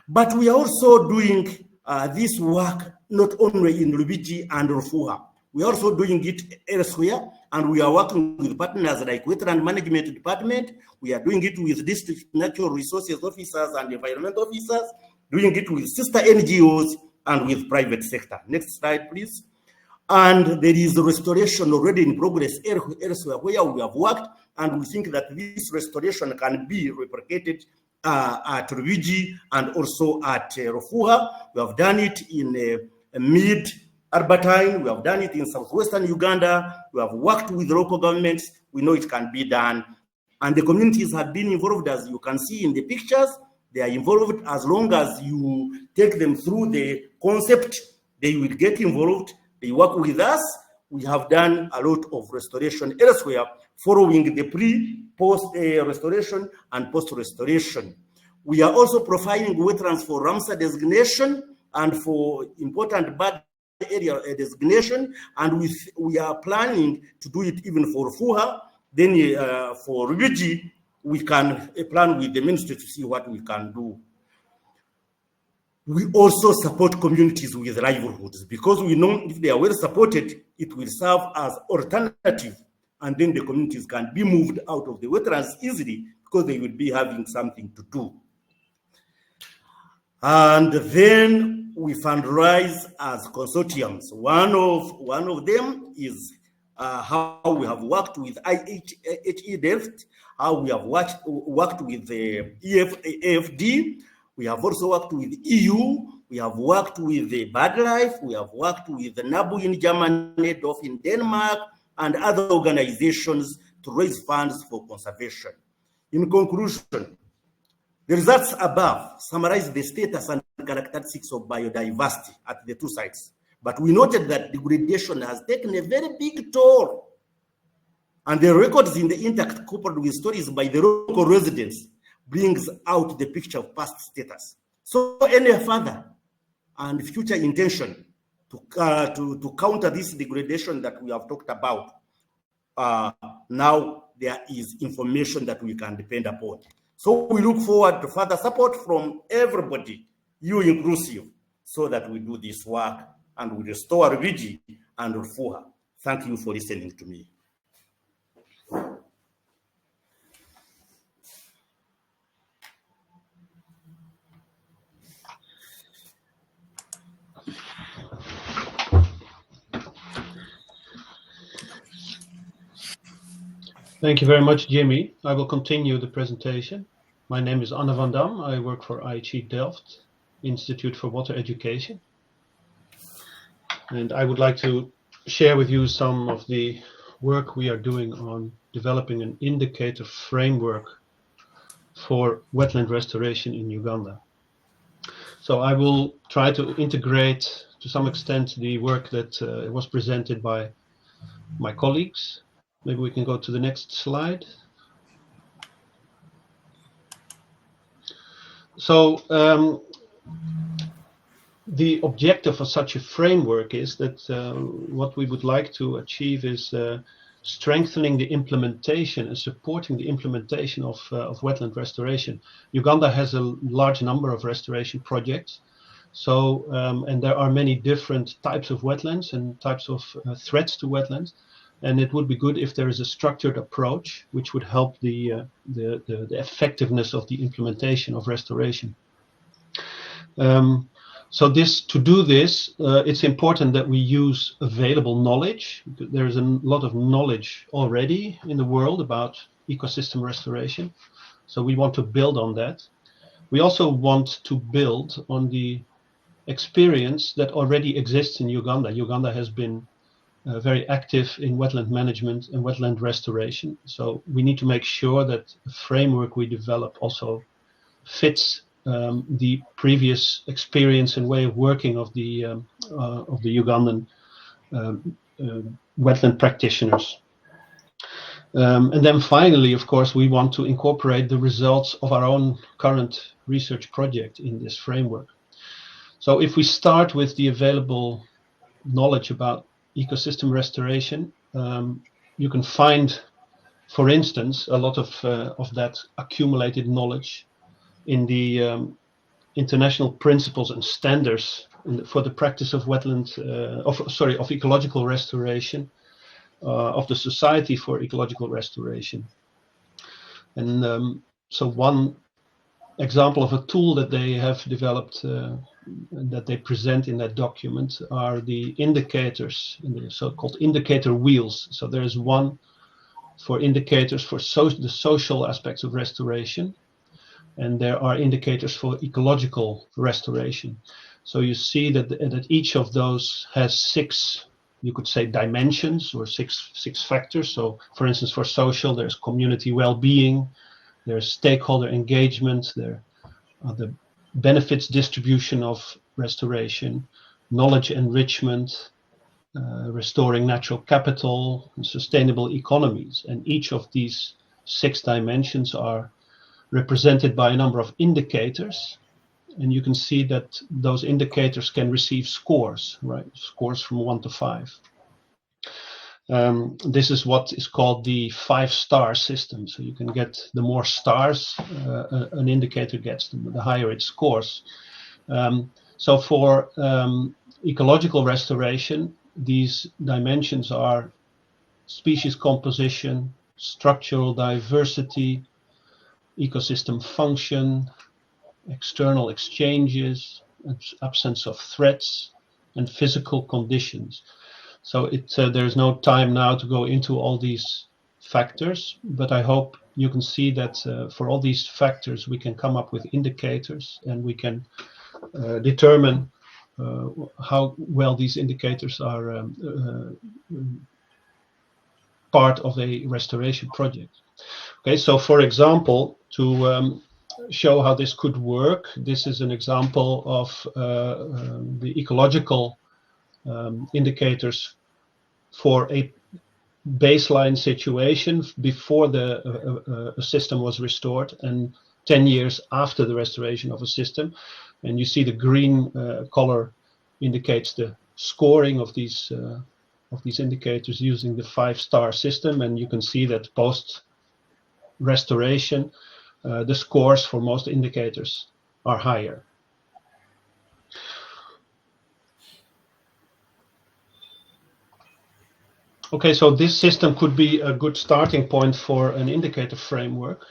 But we are also doing this work not only in Rubiji and Rufuha. We are also doing it elsewhere, and we are working with partners like Wetland Management Department. We are doing it with district natural resources officers and environment officers, doing it with sister NGOs and with private sector. Next slide, please. And there is restoration already in progress elsewhere where we have worked, and we think that this restoration can be replicated at Rubiji and also at Rufuha. We have done it in mid-Albertine, we have done it in southwestern Uganda, we have worked with local governments, we know it can be done. And the communities have been involved, as you can see in the pictures. They are involved as long as you take them through the concept, they will get involved. They work with us. We have done a lot of restoration elsewhere, following the pre-post restoration and post-restoration. We are also providing wetlands for Ramsar designation and for important bird area designation, and we are planning to do it even for Rufuha. Then for Rubiji, we can plan with the ministry to see what we can do. We also support communities with livelihoods because we know if they are well supported, it will serve as alternative, and then the communities can be moved out of the wetlands easily because they will be having something to do. And then we fundraise as consortiums. One of them is how we have worked with IHE Delft, how we have worked with the AFD. We have also worked with EU. We have worked with the BirdLife. We have worked with the NABU in Germany, DOF in Denmark, and other organizations to raise funds for conservation. In conclusion, the results above summarize the status and characteristics of biodiversity at the 2 sites. But we noted that degradation has taken a very big toll. And the records in the intact coupled with stories by the local residents brings out the picture of past status. So any further and future intention to counter this degradation that we have talked about, now there is information that we can depend upon. So we look forward to further support from everybody, you inclusive, so that we do this work and we restore Rigi and Rufuha. Thank you for listening to me. Thank you very much, Jimmy. I will continue the presentation. My name is Anne van Dam. I work for IHE Delft Institute for Water Education. And I would like to share with you some of the work we are doing on developing an indicator framework for wetland restoration in Uganda. So I will try to integrate to some extent the work that was presented by my colleagues. Maybe we can go to the next slide. So the objective of such a framework is that what we would like to achieve is strengthening the implementation and supporting the implementation of wetland restoration. Uganda has a large number of restoration projects. So, and there are many different types of wetlands and types of threats to wetlands. And it would be good if there is a structured approach which would help the effectiveness of the implementation of restoration. So to do this, it's important that we use available knowledge. There's a lot of knowledge already in the world about ecosystem restoration. So we want to build on that. We also want to build on the experience that already exists in Uganda. Uganda has been very active in wetland management and wetland restoration. So we need to make sure that the framework we develop also fits the previous experience and way of working of the Ugandan wetland practitioners. And then finally, of course, we want to incorporate the results of our own current research project in this framework. So if we start with the available knowledge about ecosystem restoration, you can find, for instance, a lot of that accumulated knowledge in the international principles and standards for the practice of wetland, of ecological restoration, of the Society for Ecological Restoration. And so one example of a tool that they have developed that they present in that document are the indicators, the so-called indicator wheels. So there is one for indicators for the social aspects of restoration, and there are indicators for ecological restoration. So you see that each of those has 6, you could say, dimensions or six factors. So for instance, for social, there's community well-being, there's stakeholder engagement, there are the benefits distribution of restoration, knowledge enrichment, restoring natural capital, and sustainable economies. And each of these 6 dimensions are represented by a number of indicators. And you can see that those indicators can receive scores, right? Scores from 1 to 5. This is what is called the 5-star system. So you can get, the more stars an indicator gets, the higher it scores. So for ecological restoration, these dimensions are species composition, structural diversity, ecosystem function, external exchanges, absence of threats, and physical conditions. So there's no time now to go into all these factors, but I hope you can see that for all these factors we can come up with indicators, and we can determine how well these indicators are part of a restoration project. Okay, so for example, to show how this could work, this is an example of the ecological indicators for a baseline situation before the system was restored, and 10 years after the restoration of a system. And you see the green color indicates the scoring of these indicators using the 5-star system, and you can see that post restoration the scores for most indicators are higher. Okay, so this system could be a good starting point for an indicator framework.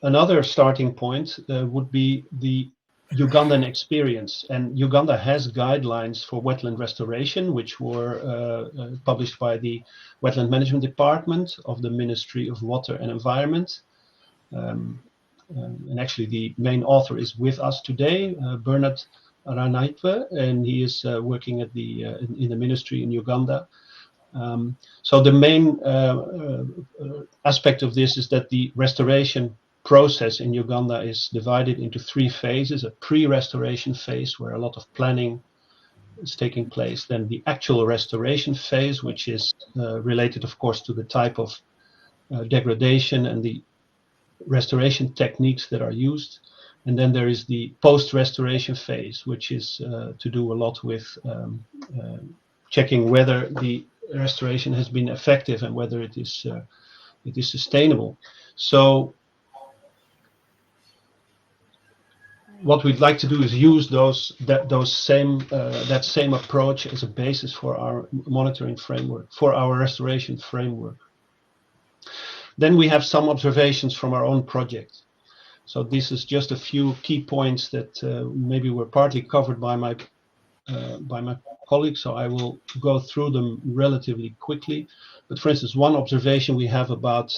Another starting point would be the Ugandan experience, and Uganda has guidelines for wetland restoration, which were published by the Wetland Management Department of the Ministry of Water and Environment. And actually the main author is with us today, Bernard ARINAITW, and he is working at in the ministry in Uganda. So the main aspect of this is that the restoration process in Uganda is divided into 3 phases: a pre-restoration phase where a lot of planning is taking place, then the actual restoration phase, which is related of course to the type of degradation and the restoration techniques that are used, and then there is the post-restoration phase, which is to do a lot with checking whether the restoration has been effective and whether it is sustainable. So what we'd like to do is use that same approach as a basis for our monitoring framework, for our restoration framework. Then we have some observations from our own project. So this is just a few key points that maybe were partly covered by my colleagues, so I will go through them relatively quickly. But for instance, one observation we have about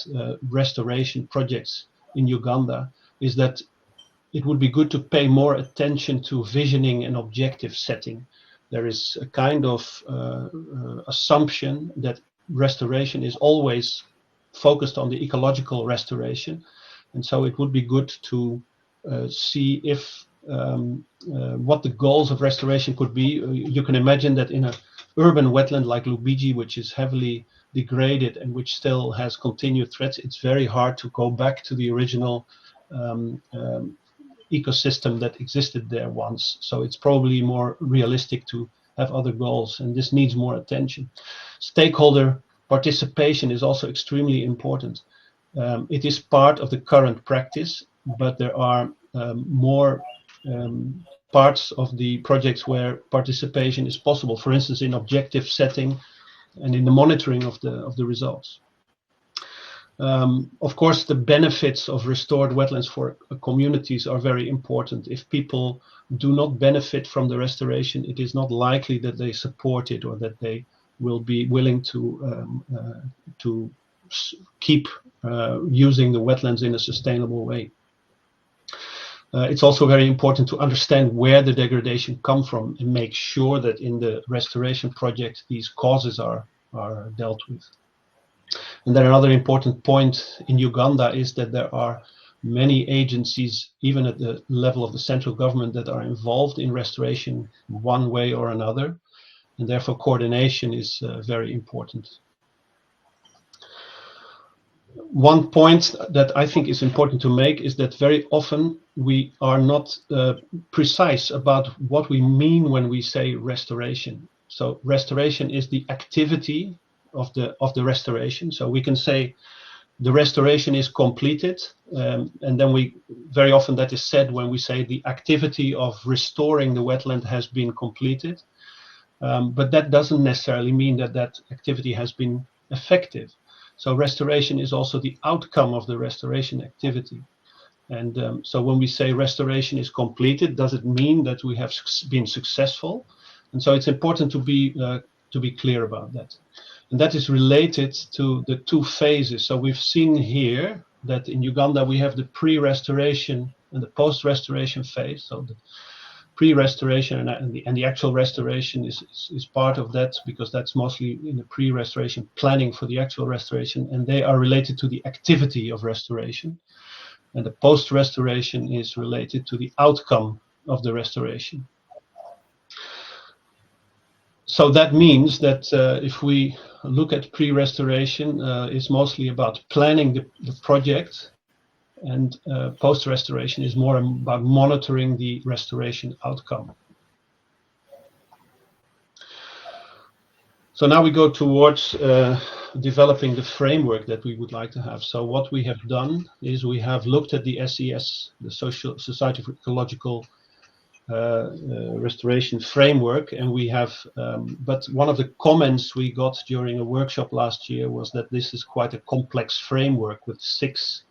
restoration projects in Uganda is that it would be good to pay more attention to visioning and objective setting. There is a kind of assumption that restoration is always focused on the ecological restoration, and so it would be good to see if what the goals of restoration could be. You can imagine that in an urban wetland like Lubiji, which is heavily degraded and which still has continued threats, it's very hard to go back to the original ecosystem that existed there once. So it's probably more realistic to have other goals, and this needs more attention. Stakeholder participation is also extremely important. It is part of the current practice, but there are more parts of the projects where participation is possible, for instance in objective setting and in the monitoring of the results. Of course, the benefits of restored wetlands for communities are very important. If people do not benefit from the restoration, it is not likely that they support it or that they will be willing to keep using the wetlands in a sustainable way. It's also very important to understand where the degradation comes from and make sure that in the restoration project these causes are dealt with. And then another important point in Uganda is that there are many agencies, even at the level of the central government, that are involved in restoration one way or another, and therefore coordination is very important. One point that I think is important to make is that very often we are not precise about what we mean when we say restoration. So restoration is the activity of the restoration. So we can say the restoration is completed, and then we very often that is said when we say the activity of restoring the wetland has been completed, but that doesn't necessarily mean that that activity has been effective. So restoration is also the outcome of the restoration activity. And so when we say restoration is completed, does it mean that we have been successful? And so it's important to be clear about that. And that is related to the 2 phases. So we've seen here that in Uganda we have the pre-restoration and the post-restoration phase. So the pre-restoration and the actual restoration is part of that, because that's mostly in the pre-restoration planning for the actual restoration, and they are related to the activity of restoration. And the post-restoration is related to the outcome of the restoration. So that means that if we look at pre-restoration, it's mostly about planning the project, and post-restoration is more about monitoring the restoration outcome. So now we go towards developing the framework that we would like to have. So what we have done is we have looked at the SES, the Society for Ecological Restoration Framework, and we have, but one of the comments we got during a workshop last year was that this is quite a complex framework with 6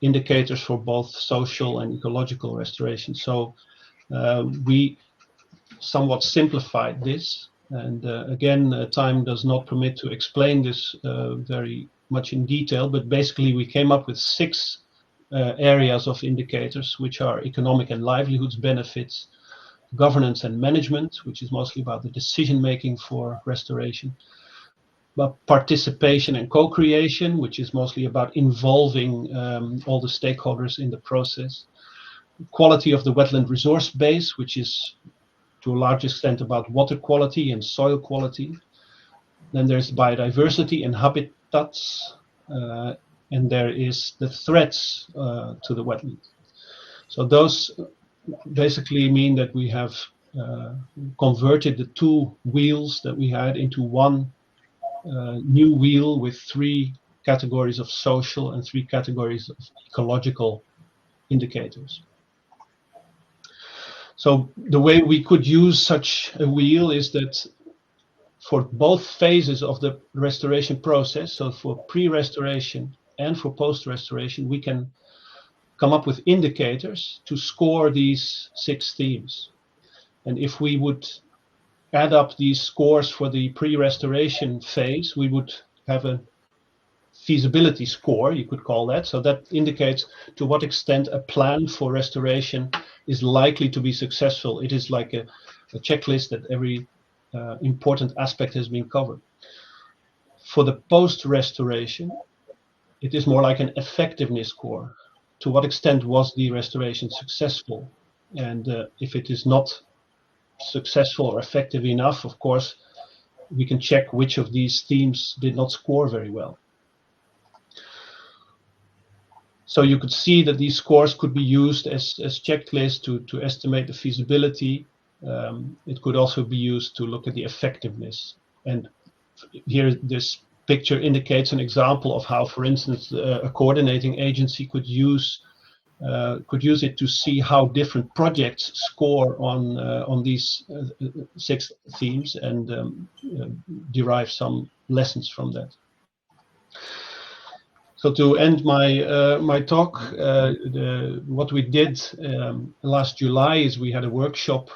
indicators for both social and ecological restoration. So we somewhat simplified this. And again, time does not permit to explain this very much in detail, but basically we came up with 6 areas of indicators, which are economic and livelihoods benefits, governance and management, which is mostly about the decision making for restoration, but participation and co-creation, which is mostly about involving all the stakeholders in the process, quality of the wetland resource base, which is to a large extent about water quality and soil quality. Then there's biodiversity and habitats, and there is the threats to the wetland. So those basically mean that we have converted the 2 wheels that we had into one new wheel with 3 categories of social and 3 categories of ecological indicators. So the way we could use such a wheel is that for both phases of the restoration process, so for pre-restoration and for post-restoration, we can come up with indicators to score these 6 themes. And if we would add up these scores for the pre-restoration phase, we would have a feasibility score, you could call that. So that indicates to what extent a plan for restoration is likely to be successful. It is like a checklist that every important aspect has been covered. For the post-restoration, it is more like an effectiveness score. To what extent was the restoration successful? And if it is not successful or effective enough, of course, we can check which of these themes did not score very well. So you could see that these scores could be used as checklists to estimate the feasibility. It could also be used to look at the effectiveness. And here this picture indicates an example of how, for instance, a coordinating agency could use it to see how different projects score on these 6 themes and derive some lessons from that. So to end my talk, what we did last July is we had a workshop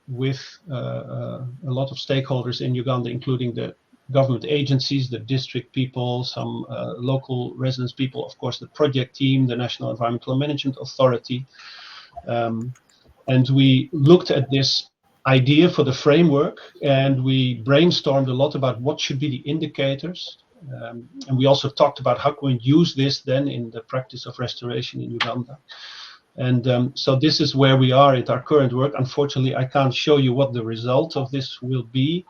with a lot of stakeholders in Uganda, including the government agencies, the district people, some local residents people, of course the project team, the National Environmental Management Authority. And we looked at this idea for the framework, and we brainstormed a lot about what should be the indicators. And we also talked about how can we use this then in the practice of restoration in Uganda. And so this is where we are at our current work. Unfortunately, I can't show you what the result of this will be.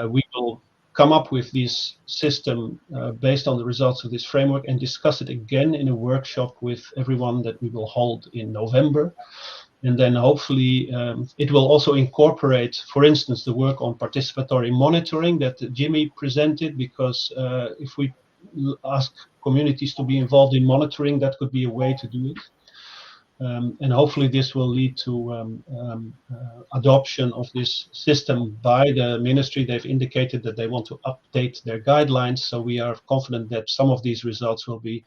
We will come up with this system based on the results of this framework and discuss it again in a workshop with everyone that we will hold in November. And then hopefully it will also incorporate, for instance, the work on participatory monitoring that Jimmy presented, because if we ask communities to be involved in monitoring, that could be a way to do it. And hopefully this will lead to adoption of this system by the ministry. They've indicated that they want to update their guidelines, so we are confident that some of these results will be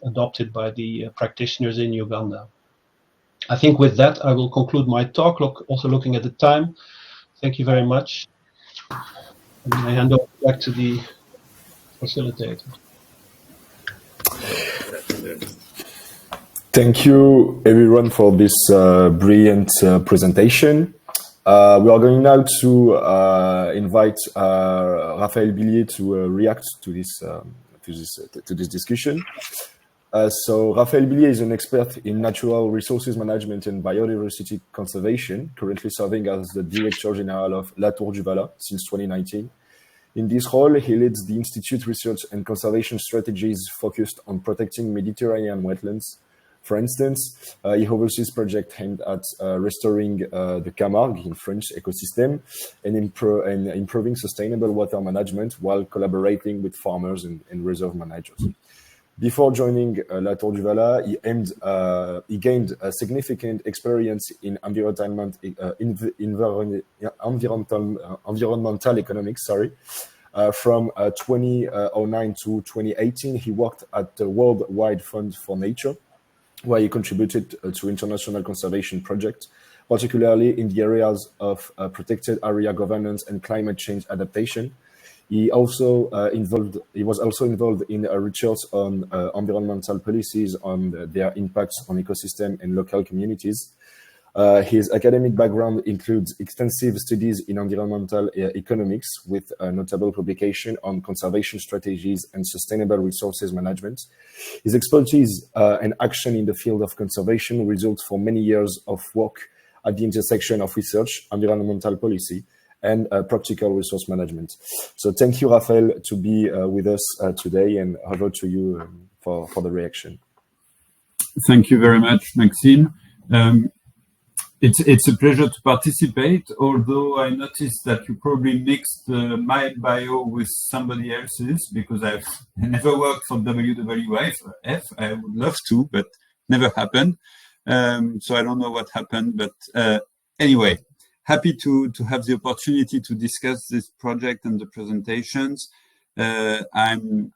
adopted by the practitioners in Uganda. I think with that, I will conclude my talk, also looking at the time. Thank you very much. And I hand over back to the facilitator. Thank you, everyone, for this brilliant presentation. We are going now to invite Raphaël BILLÉ to react to this discussion. So Raphaël BILLÉ is an expert in natural resources management and biodiversity conservation, currently serving as the Director General of La Tour du Valat since 2019. In this role, he leads the Institute research and conservation strategies focused on protecting Mediterranean wetlands. For instance, he oversees projects aimed at restoring the Camargue in French ecosystem and improving sustainable water management while collaborating with farmers and reserve managers. Before joining La Tour du Valat, he gained a significant experience in environmental economics. From 2009 to 2018, he worked at the Worldwide Fund for Nature, where he contributed to international conservation projects, particularly in the areas of protected area governance and climate change adaptation. He was also involved in research on environmental policies, on their impacts on ecosystem and local communities. His academic background includes extensive studies in environmental economics with a notable publication on conservation strategies and sustainable resources management. His expertise and action in the field of conservation results from many years of work at the intersection of research, environmental policy, and practical resource management. So thank you, Raphaël, to be with us today, and over to you for the reaction. Thank you very much, Maxime. It's a pleasure to participate, although I noticed that you probably mixed my bio with somebody else's, because I've never worked for WWF. I would love to, but never happened. So I don't know what happened, but anyway, happy to have the opportunity to discuss this project and the presentations. I'm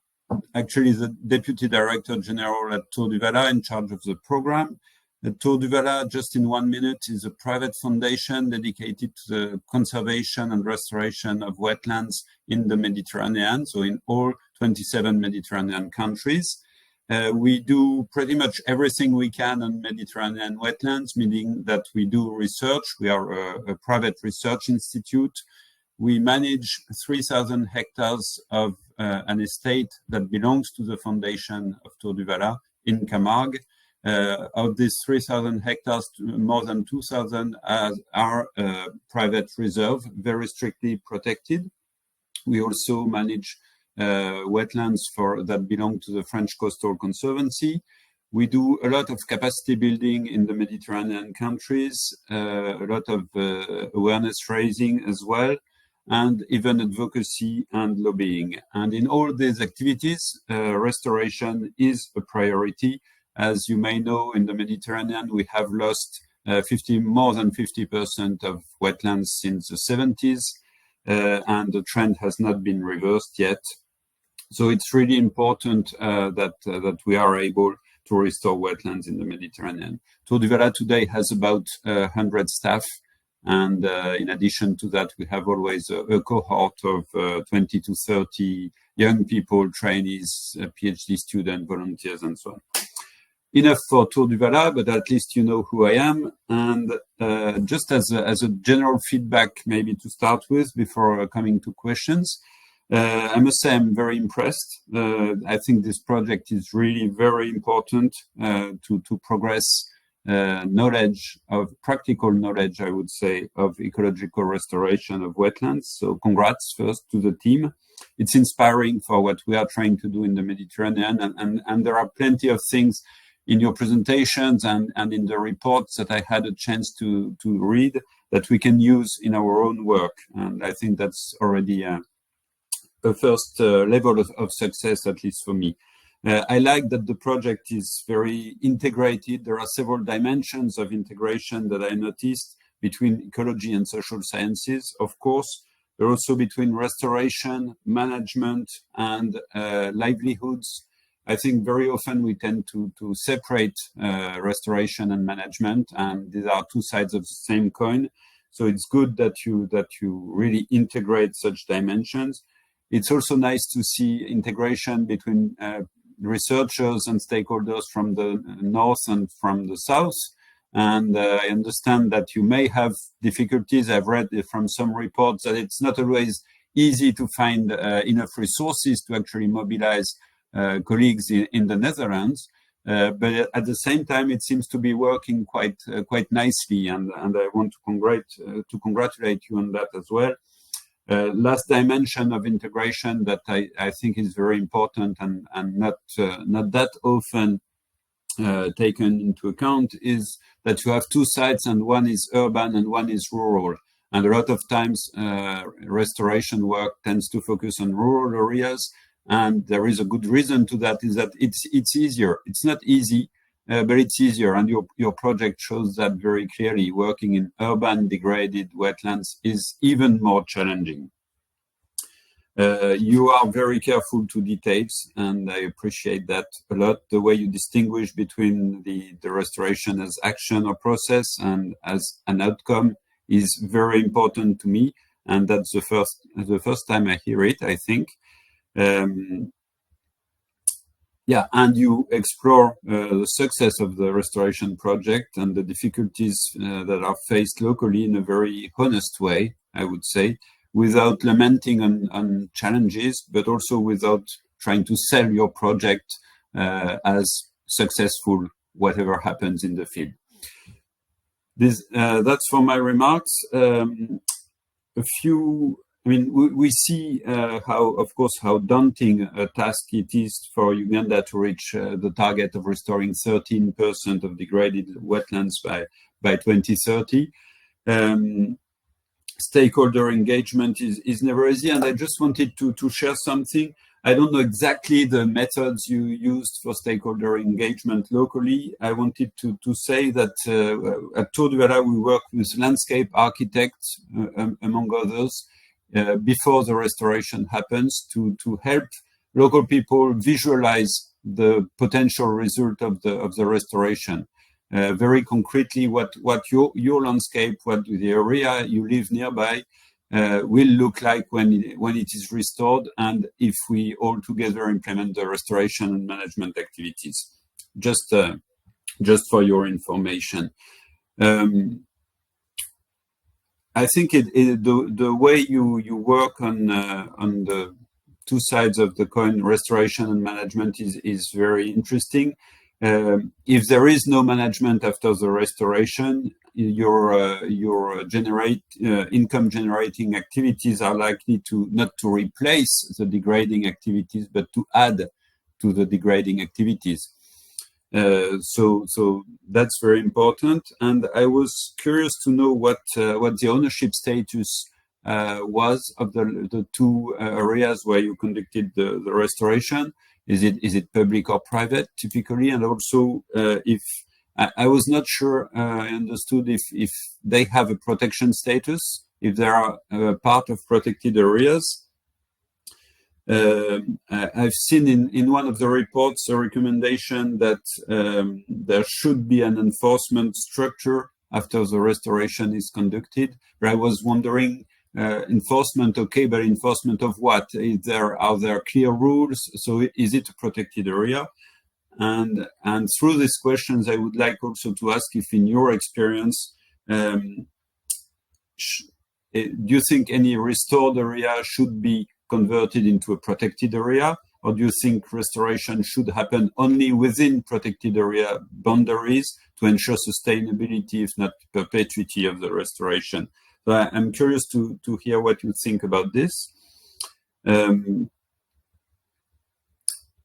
actually the Deputy Director General at Tour du Valat, in charge of the program. The Tour du Valat, just in 1 minute, is a private foundation dedicated to the conservation and restoration of wetlands in the Mediterranean, so in all 27 Mediterranean countries. We do pretty much everything we can on Mediterranean wetlands, meaning that we do research. We are a private research institute. We manage 3,000 hectares of an estate that belongs to the foundation of Tour du Valat in Camargue. Of these 3,000 hectares, more than 2,000 are private reserve, very strictly protected. We also manage wetlands that belong to the French Coastal Conservancy. We do a lot of capacity building in the Mediterranean countries, a lot of awareness raising as well, and even advocacy and lobbying. And in all these activities, restoration is a priority. As you may know, in the Mediterranean, we have lost more than 50% of wetlands since the 70s, and the trend has not been reversed yet. So it's really important that we are able to restore wetlands in the Mediterranean. Tour du Valat today has about 100 staff, and in addition to that, we have always a cohort of 20 to 30 young people, trainees, PhD students, volunteers, and so on. Enough for Tour du Valat, but at least you know who I am. And just as a general feedback, maybe to start with, before coming to questions, I must say I'm very impressed. I think this project is really very important to progress practical knowledge, I would say, of ecological restoration of wetlands. So congrats first to the team. It's inspiring for what we are trying to do in the Mediterranean, and there are plenty of things in your presentations and in the reports that I had a chance to read that we can use in our own work. And I think that's already a first level of success, at least for me. I like that the project is very integrated. There are several dimensions of integration that I noticed between ecology and social sciences, of course. But also between restoration, management, and livelihoods. I think very often we tend to separate restoration and management, and these are two sides of the same coin. So it's good that you really integrate such dimensions. It's also nice to see integration between researchers and stakeholders from the north and from the south. And I understand that you may have difficulties. I've read from some reports that it's not always easy to find enough resources to actually mobilize colleagues in the Netherlands. but at the same time, it seems to be working quite nicely, and I want to congratulate you on that as well. Last dimension of integration that I think is very important and not that often taken into account is that you have two sites, and one is urban and one is rural. And a lot of times restoration work tends to focus on rural areas, and there is a good reason to that, is that it's easier. It's not easy, but it's easier, and your project shows that very clearly. Working in urban degraded wetlands is even more challenging. You are very careful to details, and I appreciate that a lot. The way you distinguish between the restoration as action or process and as an outcome is very important to me, and that's the first time I hear it, I think. Yeah, and you explore the success of the restoration project and the difficulties that are faced locally in a very honest way, I would say, without lamenting on challenges, but also without trying to sell your project as successful, whatever happens in the field. That's for my remarks. We see how daunting a task it is for Uganda to reach the target of restoring 13% of degraded wetlands by 2030. Stakeholder engagement is never easy, and I just wanted to share something. I don't know exactly the methods you used for stakeholder engagement locally. I wanted to say that at Tour du Valat we work with landscape architects, among others, before the restoration happens, to help local people visualize the potential result of the restoration. Very concretely, what your landscape, what the area you live nearby will look like when it is restored, and if we all together implement the restoration and management activities. Just for your information. I think the way you work on the two sides of the coin, restoration and management, is very interesting. If there is no management after the restoration, your income generating activities are likely not to replace the degrading activities, but to add to the degrading activities. So that's very important. And I was curious to know what the ownership status was of the two areas where you conducted the restoration. Is it public or private typically? And also, if I was not sure, I understood if they have a protection status, if they are part of protected areas. I've seen in one of the reports a recommendation that there should be an enforcement structure after the restoration is conducted. But I was wondering, enforcement, okay, but enforcement of what? Are there clear rules? So is it a protected area? And through these questions, I would like also to ask if, in your experience, do you think any restored area should be converted into a protected area, or do you think restoration should happen only within protected area boundaries to ensure sustainability, if not perpetuity, of the restoration? So I'm curious to hear what you think about this.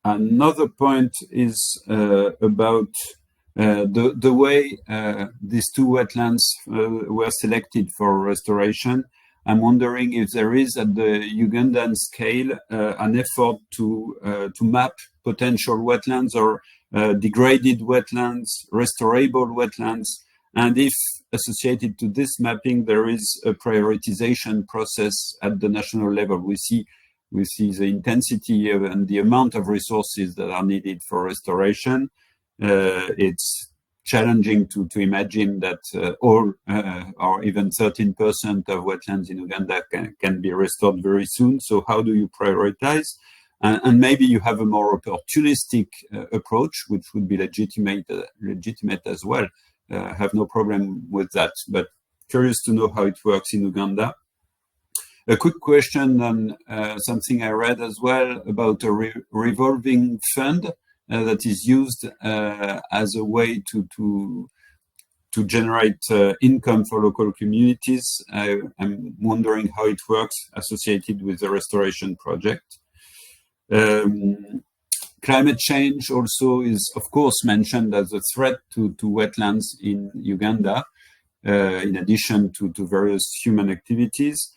Another point is about the way these two wetlands were selected for restoration. I'm wondering if there is, at the Ugandan scale, an effort to map potential wetlands or degraded wetlands, restorable wetlands, and if associated to this mapping there is a prioritization process at the national level. We see the intensity and the amount of resources that are needed for restoration. It's challenging to imagine that all or even 13% of wetlands in Uganda can be restored very soon. So how do you prioritize? And maybe you have a more opportunistic approach, which would be legitimate as well. I have no problem with that, but curious to know how it works in Uganda. A quick question on something I read as well about a revolving fund that is used as a way to generate income for local communities. I'm wondering how it works associated with the restoration project. Climate change also is, of course, mentioned as a threat to wetlands in Uganda, in addition to various human activities.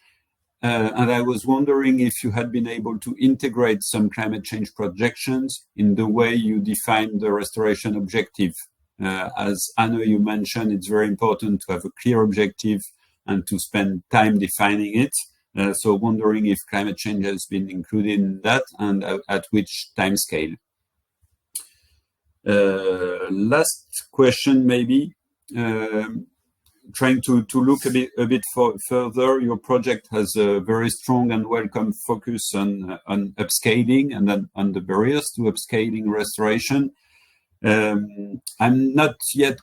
And I was wondering if you had been able to integrate some climate change projections in the way you define the restoration objective. As Anna, you mentioned, it's very important to have a clear objective and to spend time defining it. So wondering if climate change has been included in that and at which time scale. Last question, maybe. Trying to look a bit further, your project has a very strong and welcome focus on upscaling and then on the barriers to upscaling restoration. I'm not yet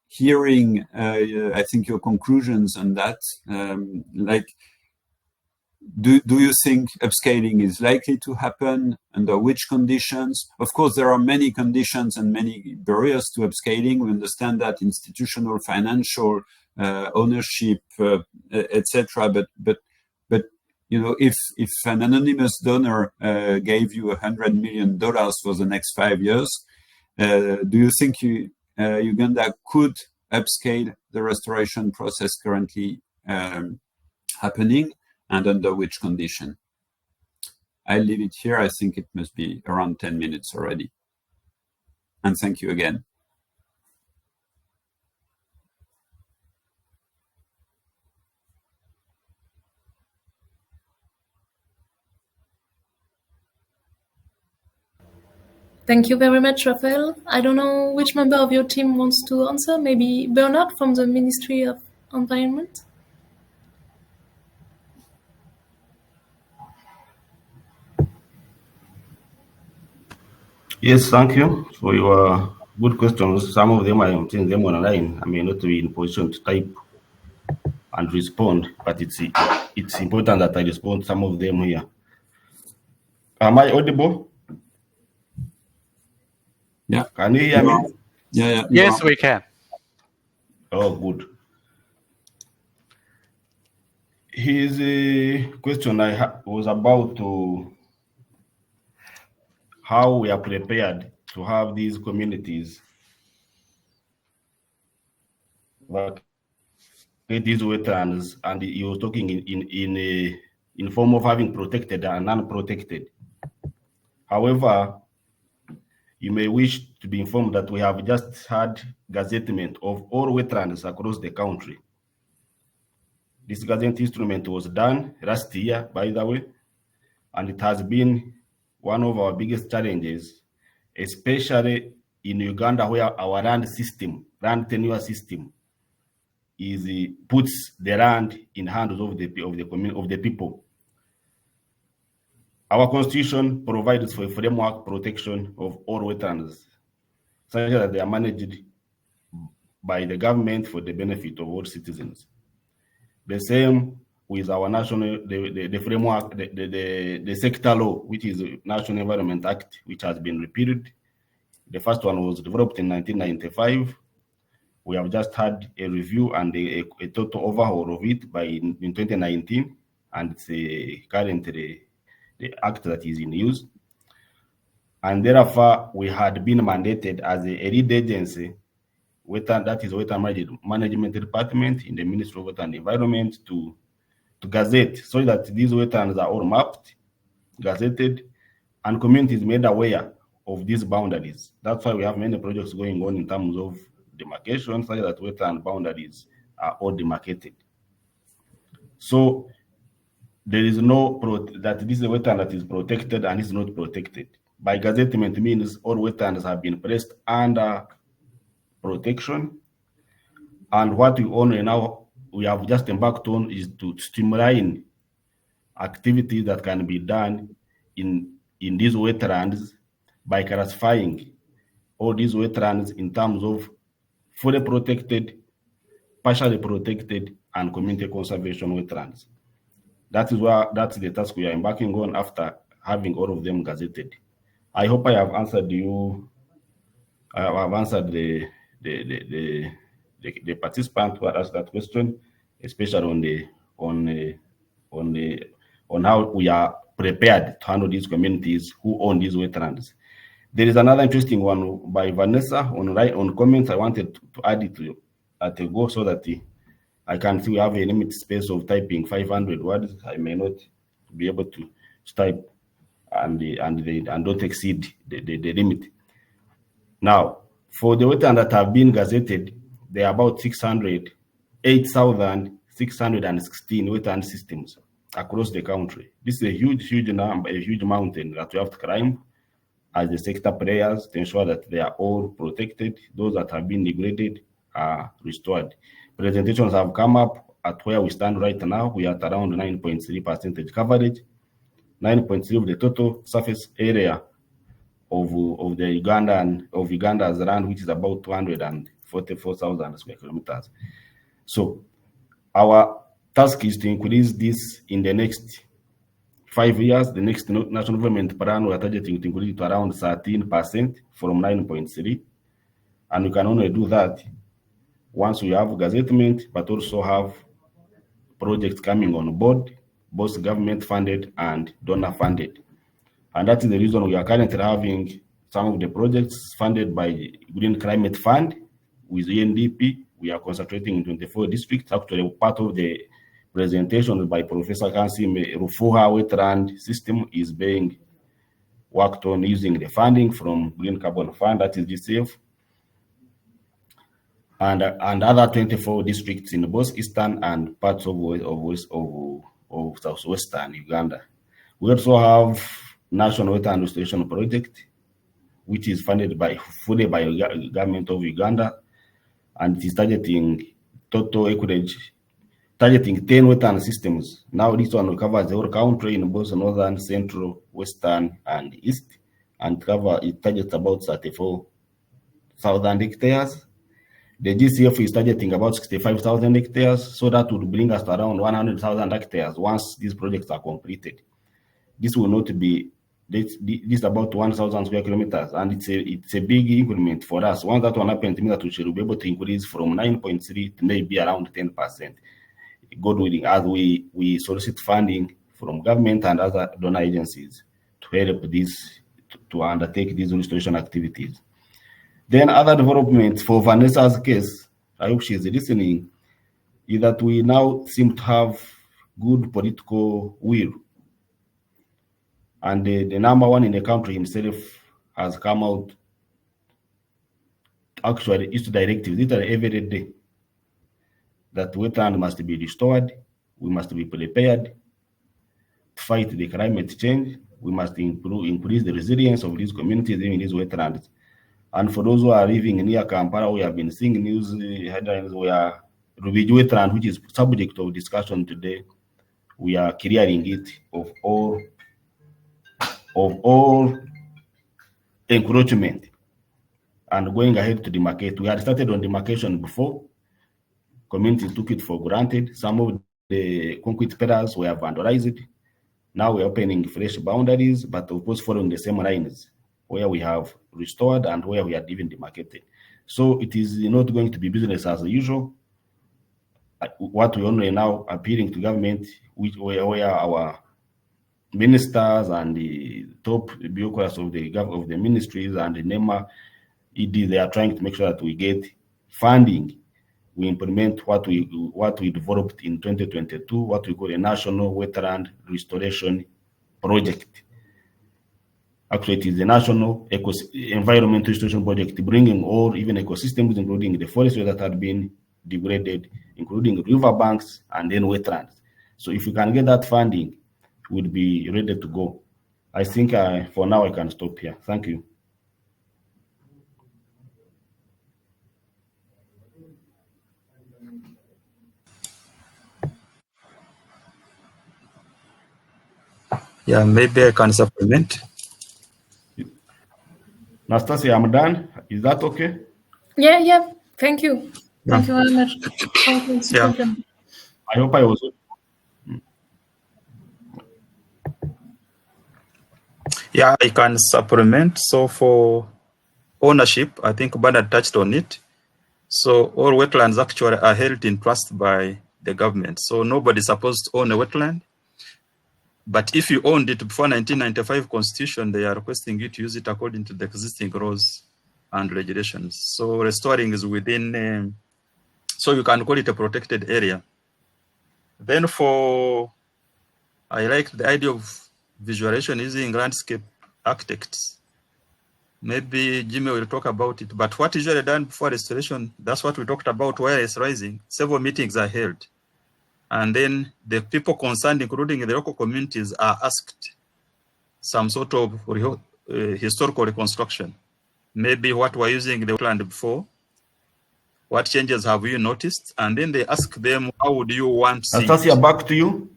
hearing, I think, your conclusions on that. Do you think upscaling is likely to happen? Under which conditions? Of course, there are many conditions and many barriers to upscaling. We understand that institutional, financial, ownership, etc. But you know, if an anonymous donor gave you $100 million for the next 5 years, do you think Uganda could upscale the restoration process currently happening, and under which condition? I'll leave it here. I think it must be around 10 minutes already. And thank you again. Thank you very much, Raphaël. I don't know which member of your team wants to answer. Maybe Bernard from the Ministry of Environment? Yes, thank you for your good questions. Some of them I am seeing them online. I may not be in position to type and respond, but it's important that I respond to some of them here. Am I audible? Yeah. Can you hear me? Yeah. Yes, we can. Oh, good. His question was about how we are prepared to have these communities vacate these wetlands, and he was talking in form of having protected and unprotected. However, you may wish to be informed that we have just had gazettement of all wetlands across the country. This gazette instrument was done last year, by the way, and it has been one of our biggest challenges, especially in Uganda, where our land tenure system puts the land in hands of the people. Our constitution provides for a framework protection of all wetlands, such that they are managed by the government for the benefit of all citizens. The same with our national, the framework, the sector law, which is the National Environment Act, which has been repealed. The first one was developed in 1995. We have just had a review and a total overhaul of it in 2019, and it's currently the act that is in use. And therefore, we had been mandated as a lead agency, that is Wetland Management Department in the Ministry of Water and Environment, to gazette, so that these wetlands are all mapped, gazetted, and communities made aware of these boundaries. That's why we have many projects going on in terms of demarcation, so that wetland boundaries are all demarcated. So there is that this is a wetland that is protected and is not protected. By gazettement means all wetlands have been placed under protection, and what we only now we have just embarked on is to streamline activities that can be done in these wetlands by classifying all these wetlands in terms of fully protected, partially protected, and community conservation wetlands. That's the task we are embarking on after having all of them gazetted. I hope I have answered you I've answered the participant who asked that question, especially on how we are prepared to handle these communities who own these wetlands. There is another interesting one by Vanessa on comments. I wanted to add it to at a go so that I can see we have a limited space of typing 500 words. I may not be able to type and don't exceed the limit. Now, for the wetlands that have been gazetted, there are about 8,616 wetland systems across the country. This is a huge number, a huge mountain that we have to climb as the sector players to ensure that they are all protected. Those that have been degraded are restored. Presentations have come up at where we stand right now. We are at around 9.3% coverage, 9.3% of the total surface area of Uganda's land, which is about 244,000 square kilometers. So our task is to increase this in the next 5 years. The next national development plan, we are targeting to increase it to around 13% from 9.3%. And we can only do that once we have gazettement, but also have projects coming on board, both government funded and donor funded. And that is the reason we are currently having some of the projects funded by Green Climate Fund with UNDP. We are concentrating in 24 districts. Actually, part of the presentation by Professor KANSIIME, Rufuha wetland system is being worked on using the funding from Green Carbon Fund, that is GCF, and other 24 districts in both eastern and parts of southwestern Uganda. We also have National Wetland Restoration Project, which is funded fully by the government of Uganda, and it is targeting total acreage, targeting 10 wetland systems. Now this one covers the whole country in both northern, central, western, and east, and it targets about 34,000 hectares. The GCF is targeting about 65,000 hectares, so that would bring us to around 100,000 hectares once these projects are completed. This will not be, this is about 1,000 square kilometers, and it's a big increment for us. Once that one happens, it means that we should be able to increase from 9.3 to maybe around 10%. God willing, as we solicit funding from government and other donor agencies to help to undertake these restoration activities. Then other developments for Vanessa's case, I hope she's listening, is that we now seem to have good political will. And the number one in the country himself has come out, actually issued directives literally every day that wetland must be restored, we must be prepared to fight the climate change, we must increase the resilience of these communities in these wetlands. And for those who are living near Kampala, we have been seeing news headlines where Rubiji wetland, which is subject of discussion today, we are clearing it of all encroachment and going ahead to demarcate. We had started on demarcation before. Communities took it for granted. Some of the concrete pillars were vandalized. Now we're opening fresh boundaries, but of course following the same lines where we have restored and where we are even demarcated. So it is not going to be business as usual. What we only now appealing to government, where our ministers and the top bureaucrats of the ministries and the NEMA, they are trying to make sure that we get funding. We implement what we developed in 2022, what we call a National Wetland Restoration Project. Actually, it is the National Environmental Restoration Project, bringing all even ecosystems, including the forests that had been degraded, including riverbanks and then wetlands. So if we can get that funding, we'll be ready to go. I think for now I can stop here. Thank you. Yeah, maybe I can supplement. Nastasia, I'm done. Is that okay? Yeah. Thank you. Yeah. Thank you very much. Yeah. I hope I was. Yeah, I can supplement. So for ownership. I think Bernard touched on it. So all wetlands actually are held in trust by the government. So nobody's supposed to own a wetland. But if you owned it before 1995 Constitution, they are requesting you to use it according to the existing laws and regulations. So restoring is within, so you can call it a protected area. Then I like the idea of visualization using landscape architects. Maybe Jimmy will talk about it, but what is usually done before restoration, that's what we talked about while it's rising. Several meetings are held. And then the people concerned, including the local communities, are asked some sort of historical reconstruction. Maybe what we're using the wetland before, what changes have you noticed? And then they ask them, how would you want to see Anastasia, back to you.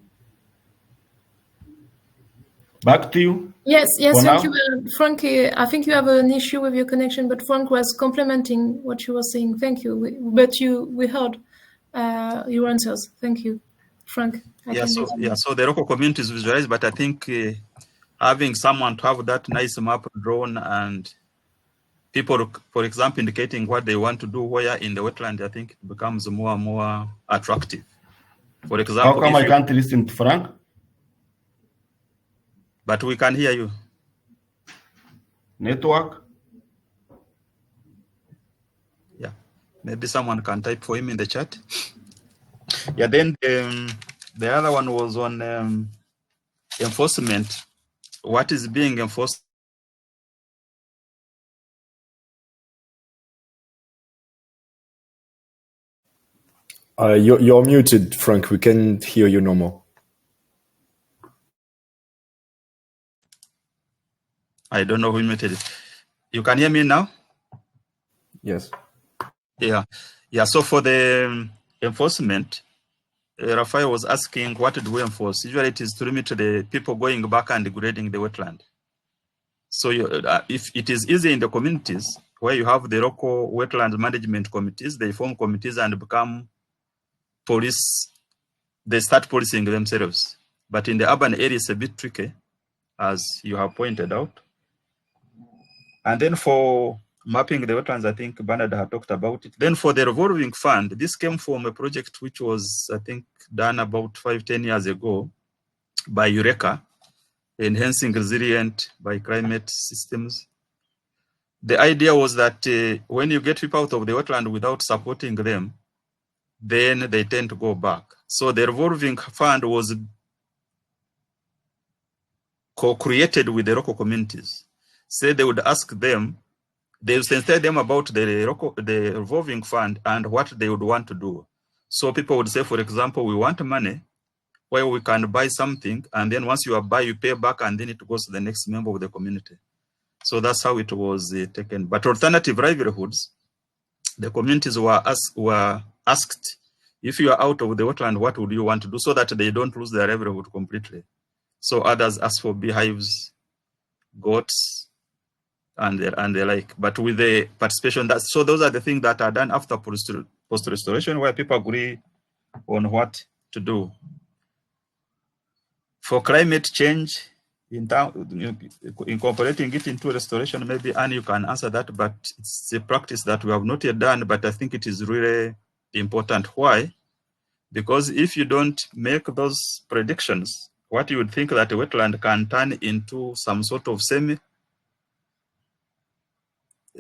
Back to you. Yes, For thank now? you, Frank. I think you have an issue with your connection, but Frank was complementing what you were saying. Thank you. We heard your answers. Thank you, Frank. So the local communities visualize, but I think having someone to have that nice map drawn and people, for example, indicating what they want to do where in the wetland, I think it becomes more and more attractive. For example, how come I can't listen to Frank? But we can hear you. Network? Yeah, maybe someone can type for him in the chat. Yeah, then the other one was on enforcement. What is being enforced? You're muted, Frank. We can't hear you no more. I don't know who muted it. You can hear me now? Yes. Yeah. So for the enforcement, Raphaël was asking, what do we enforce? Usually it is to limit the people going back and degrading the wetland. So if it is easy in the communities where you have the local wetland management committees, they form committees and become police, they start policing themselves. But in the urban area, it's a bit tricky, as you have pointed out. And then for mapping the wetlands, I think Bernard had talked about it. Then for the revolving fund, this came from a project which was, I think, done about 5-10 years ago by Eureka, enhancing resilient by climate systems. The idea was that when you get people out of the wetland without supporting them, then they tend to go back. So the revolving fund was co-created with the local communities. Say they would ask them, they would sensitize them about the revolving fund and what they would want to do. So people would say, for example, we want money where we can buy something, and then once you buy, you pay back, and then it goes to the next member of the community. So that's how it was taken. But alternative livelihoods, the communities were asked, if you are out of the wetland, what would you want to do so that they don't lose their livelihood completely? So others asked for beehives, goats, and the like. But with the participation, so those are the things that are done after post-restoration, where people agree on what to do. For climate change, incorporating it into restoration, maybe Anne, you can answer that, but it's a practice that we have not yet done, but I think it is really important. Why? Because if you don't make those predictions, what you would think that a wetland can turn into some sort of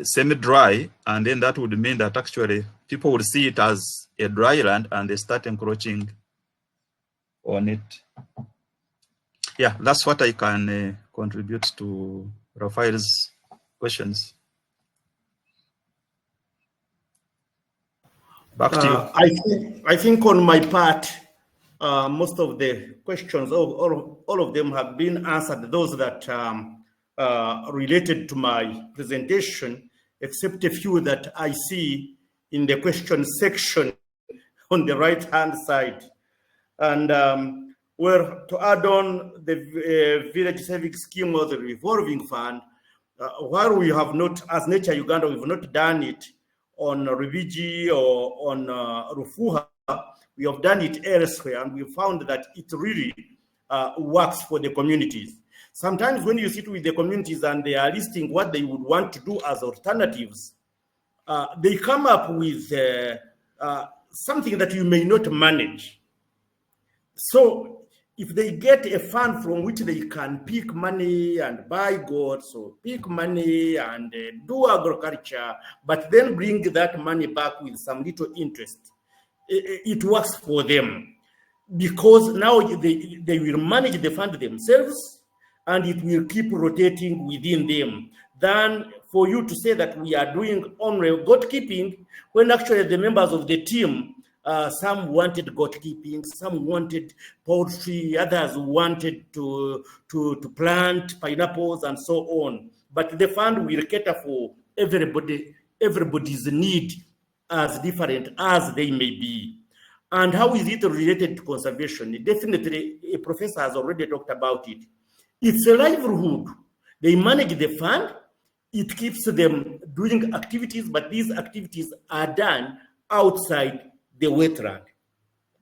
semi-dry, and then that would mean that actually people would see it as a dry land and they start encroaching on it. Yeah, that's what I can contribute to Raphael's questions. Back to you. I think on my part, most of the questions, all of them have been answered, those that related to my presentation, except a few that I see in the question section on the right-hand side. And where to add on the village civic scheme or the revolving fund, while we have not, as Nature Uganda, we've not done it on Rubiji or on Rufuha, we have done it elsewhere, and we found that it really works for the communities. Sometimes when you sit with the communities and they are listing what they would want to do as alternatives, they come up with something that you may not manage. So if they get a fund from which they can pick money and buy goods, or pick money and do agriculture, but then bring that money back with some little interest, it works for them, because now they will manage the fund themselves, and it will keep rotating within them, than for you to say that we are doing only goat keeping, when actually the members of the team, some wanted goat keeping, some wanted poultry, others wanted to plant pineapples and so on. But the fund will cater for everybody's need, as different as they may be. And how is it related to conservation? Definitely, a professor has already talked about it. It's a livelihood. They manage the fund. It keeps them doing activities, but these activities are done outside the wetland.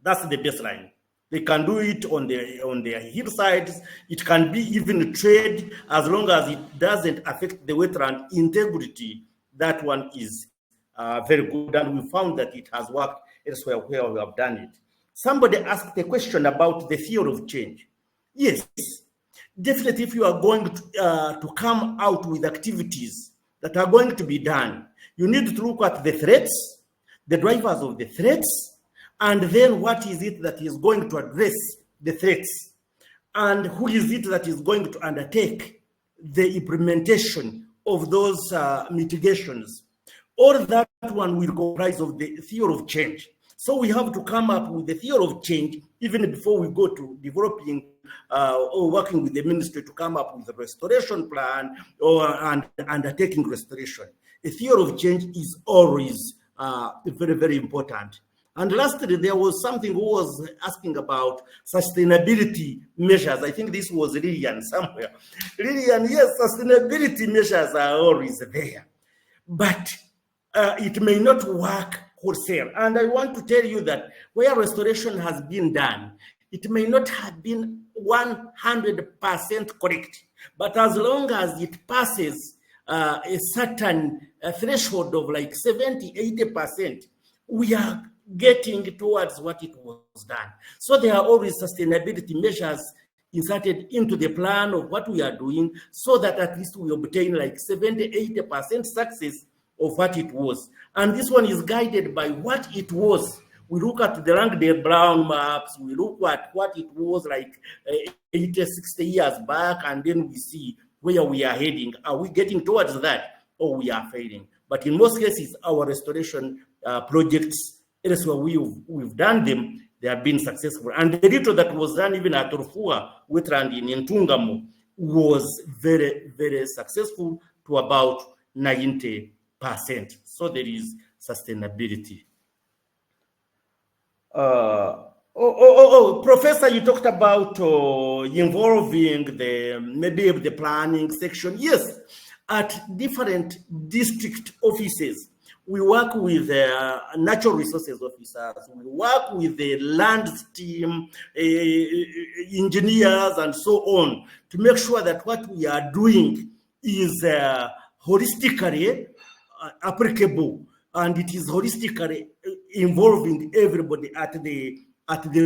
That's the baseline. They can do it on their hillsides. It can be even trade, as long as it doesn't affect the wetland integrity. That one is very good, and we found that it has worked elsewhere where we have done it. Somebody asked a question about the theory of change. Yes, definitely, if you are going to come out with activities that are going to be done, you need to look at the threats, the drivers of the threats, and then what is it that is going to address the threats, and who is it that is going to undertake the implementation of those mitigations. All that one will comprise of the theory of change. So we have to come up with the theory of change even before we go to developing or working with the ministry to come up with a restoration plan and undertaking restoration. A theory of change is always very, very important. And lastly, there was something who was asking about sustainability measures. I think this was Lillian somewhere. Lillian, yes, sustainability measures are always there, but it may not work wholesale. And I want to tell you that where restoration has been done, it may not have been 100% correct, but as long as it passes a certain threshold of like 70, 80%, we are getting towards what it was done. So there are always sustainability measures inserted into the plan of what we are doing, so that at least we obtain like 70, 80% success of what it was. And this one is guided by what it was. We look at the Langdale Brown maps, we look at what it was like 80, 60 years back, and then we see where we are heading. Are we getting towards that, or we are failing? But in most cases, our restoration projects, elsewhere we've done them, they have been successful. And the little that was done even at Rufua wetland in Ntungamo was very, very successful, to about 90%. So there is sustainability. Professor, you talked about involving maybe the planning section. Yes, at different district offices, we work with natural resources officers, we work with the land team, engineers, and so on, to make sure that what we are doing is holistically applicable, and it is holistically involving everybody at the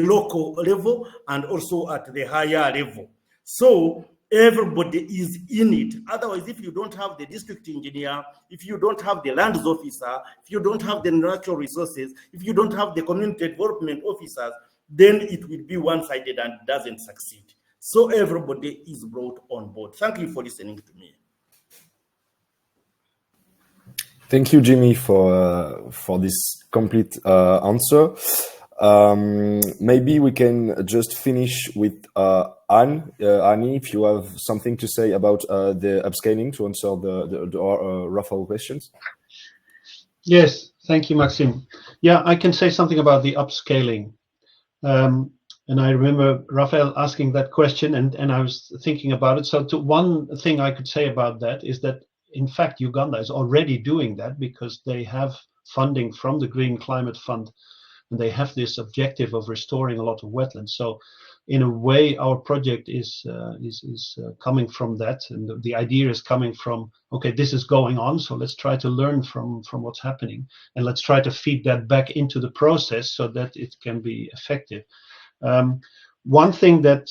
local level and also at the higher level. So everybody is in it. Otherwise, if you don't have the district engineer, if you don't have the lands officer, if you don't have the natural resources, if you don't have the community development officers, then it will be one-sided and doesn't succeed. So everybody is brought on board. Thank you for listening to me. Thank you, Jimmy, for this complete answer. Maybe we can just finish with Anne. Annie, if you have something to say about the upscaling to answer the Raphaël questions. Yes, thank you, Maxime. Yeah, I can say something about the upscaling. And I remember Raphaël asking that question, and I was thinking about it. So one thing I could say about that is that, in fact, Uganda is already doing that, because they have funding from the Green Climate Fund and they have this objective of restoring a lot of wetlands. So in a way, our project is coming from that, and the idea is coming from, okay, this is going on, so let's try to learn from what's happening, and let's try to feed that back into the process so that it can be effective. One thing that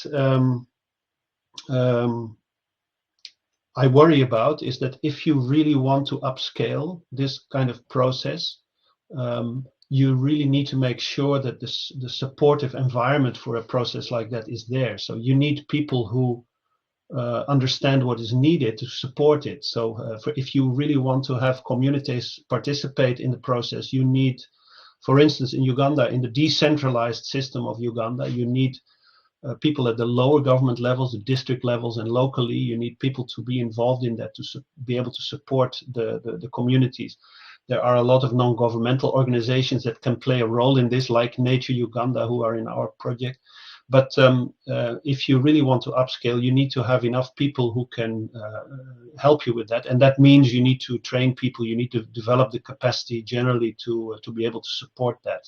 I worry about is that if you really want to upscale this kind of process, you really need to make sure that the supportive environment for a process like that is there. So you need people who understand what is needed to support it. So if you really want to have communities participate in the process, you need, for instance, in Uganda, in the decentralized system of Uganda, you need people at the lower government levels, the district levels, and locally, you need people to be involved in that, to be able to support the communities. There are a lot of non-governmental organizations that can play a role in this, like Nature Uganda, who are in our project. But if you really want to upscale, you need to have enough people who can help you with that. And that means you need to train people, you need to develop the capacity generally to be able to support that.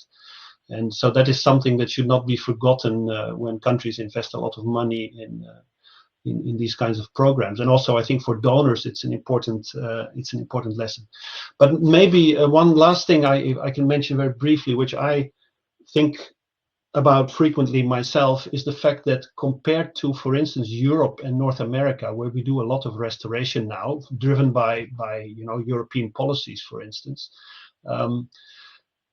And so that is something that should not be forgotten when countries invest a lot of money in these kinds of programs. And also, I think for donors, it's an important lesson. But maybe one last thing I can mention very briefly, which I think about frequently myself, is the fact that compared to, for instance, Europe and North America, where we do a lot of restoration now, driven by European policies, for instance.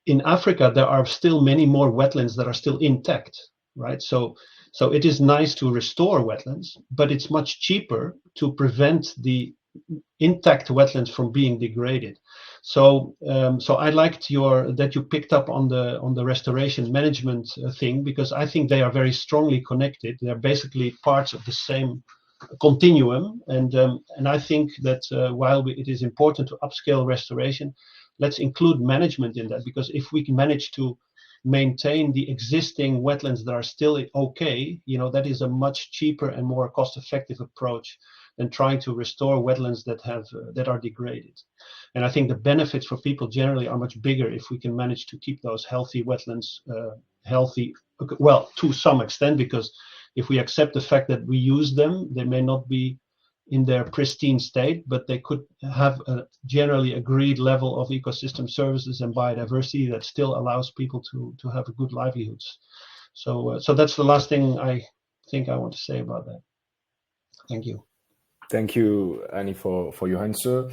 In Africa, there are still many more wetlands that are still intact, right? So it is nice to restore wetlands, but it's much cheaper to prevent the intact wetlands from being degraded. So I liked that you picked up on the restoration management thing, because I think they are very strongly connected. They're basically parts of the same continuum, and I think that while it is important to upscale restoration, let's include management in that, because if we can manage to maintain the existing wetlands that are still okay, that is a much cheaper and more cost-effective approach than trying to restore wetlands that are degraded. And I think the benefits for people generally are much bigger if we can manage to keep those healthy wetlands healthy, well, to some extent, because if we accept the fact that we use them, they may not be in their pristine state, but they could have a generally agreed level of ecosystem services and biodiversity that still allows people to have a good livelihoods. So that's the last thing I think I want to say about that. Thank you. Thank you, Annie, for your answer.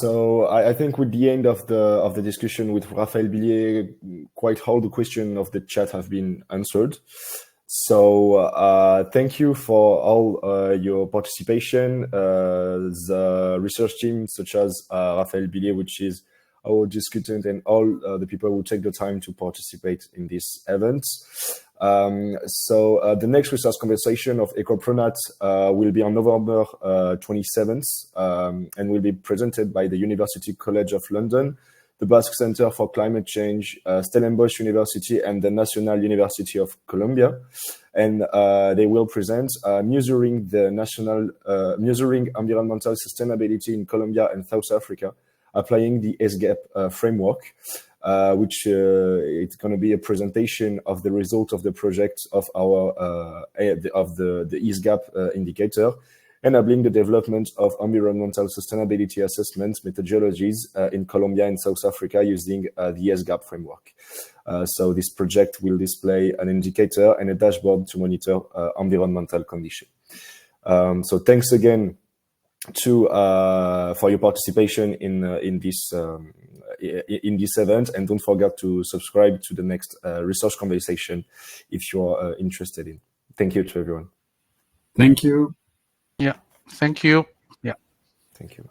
So I think with the end of the discussion with Raphaël, BILLÉ, quite all the questions of the chat have been answered. So thank you for all your participation. The research team, such as Raphaël, BILLÉ, which is our discutant, and all the people who take the time to participate in this event. So the next research conversation of ECOPRONAT will be on November 27th and will be presented by the University College of London, the Basque Center for Climate Change, Stellenbosch University, and the National University of Colombia. And they will present measuring environmental sustainability in Colombia and South Africa, applying the ESGAP framework, which it's going to be a presentation of the result of the project of the ESGAP indicator, enabling the development of environmental sustainability assessment methodologies in Colombia and South Africa using the ESGAP framework. So this project will display an indicator and a dashboard to monitor environmental condition. So thanks again for your participation in this event, and don't forget to subscribe to the next research conversation if you're interested in. Thank you to everyone. Thank you. Yeah, thank you. Yeah, thank you.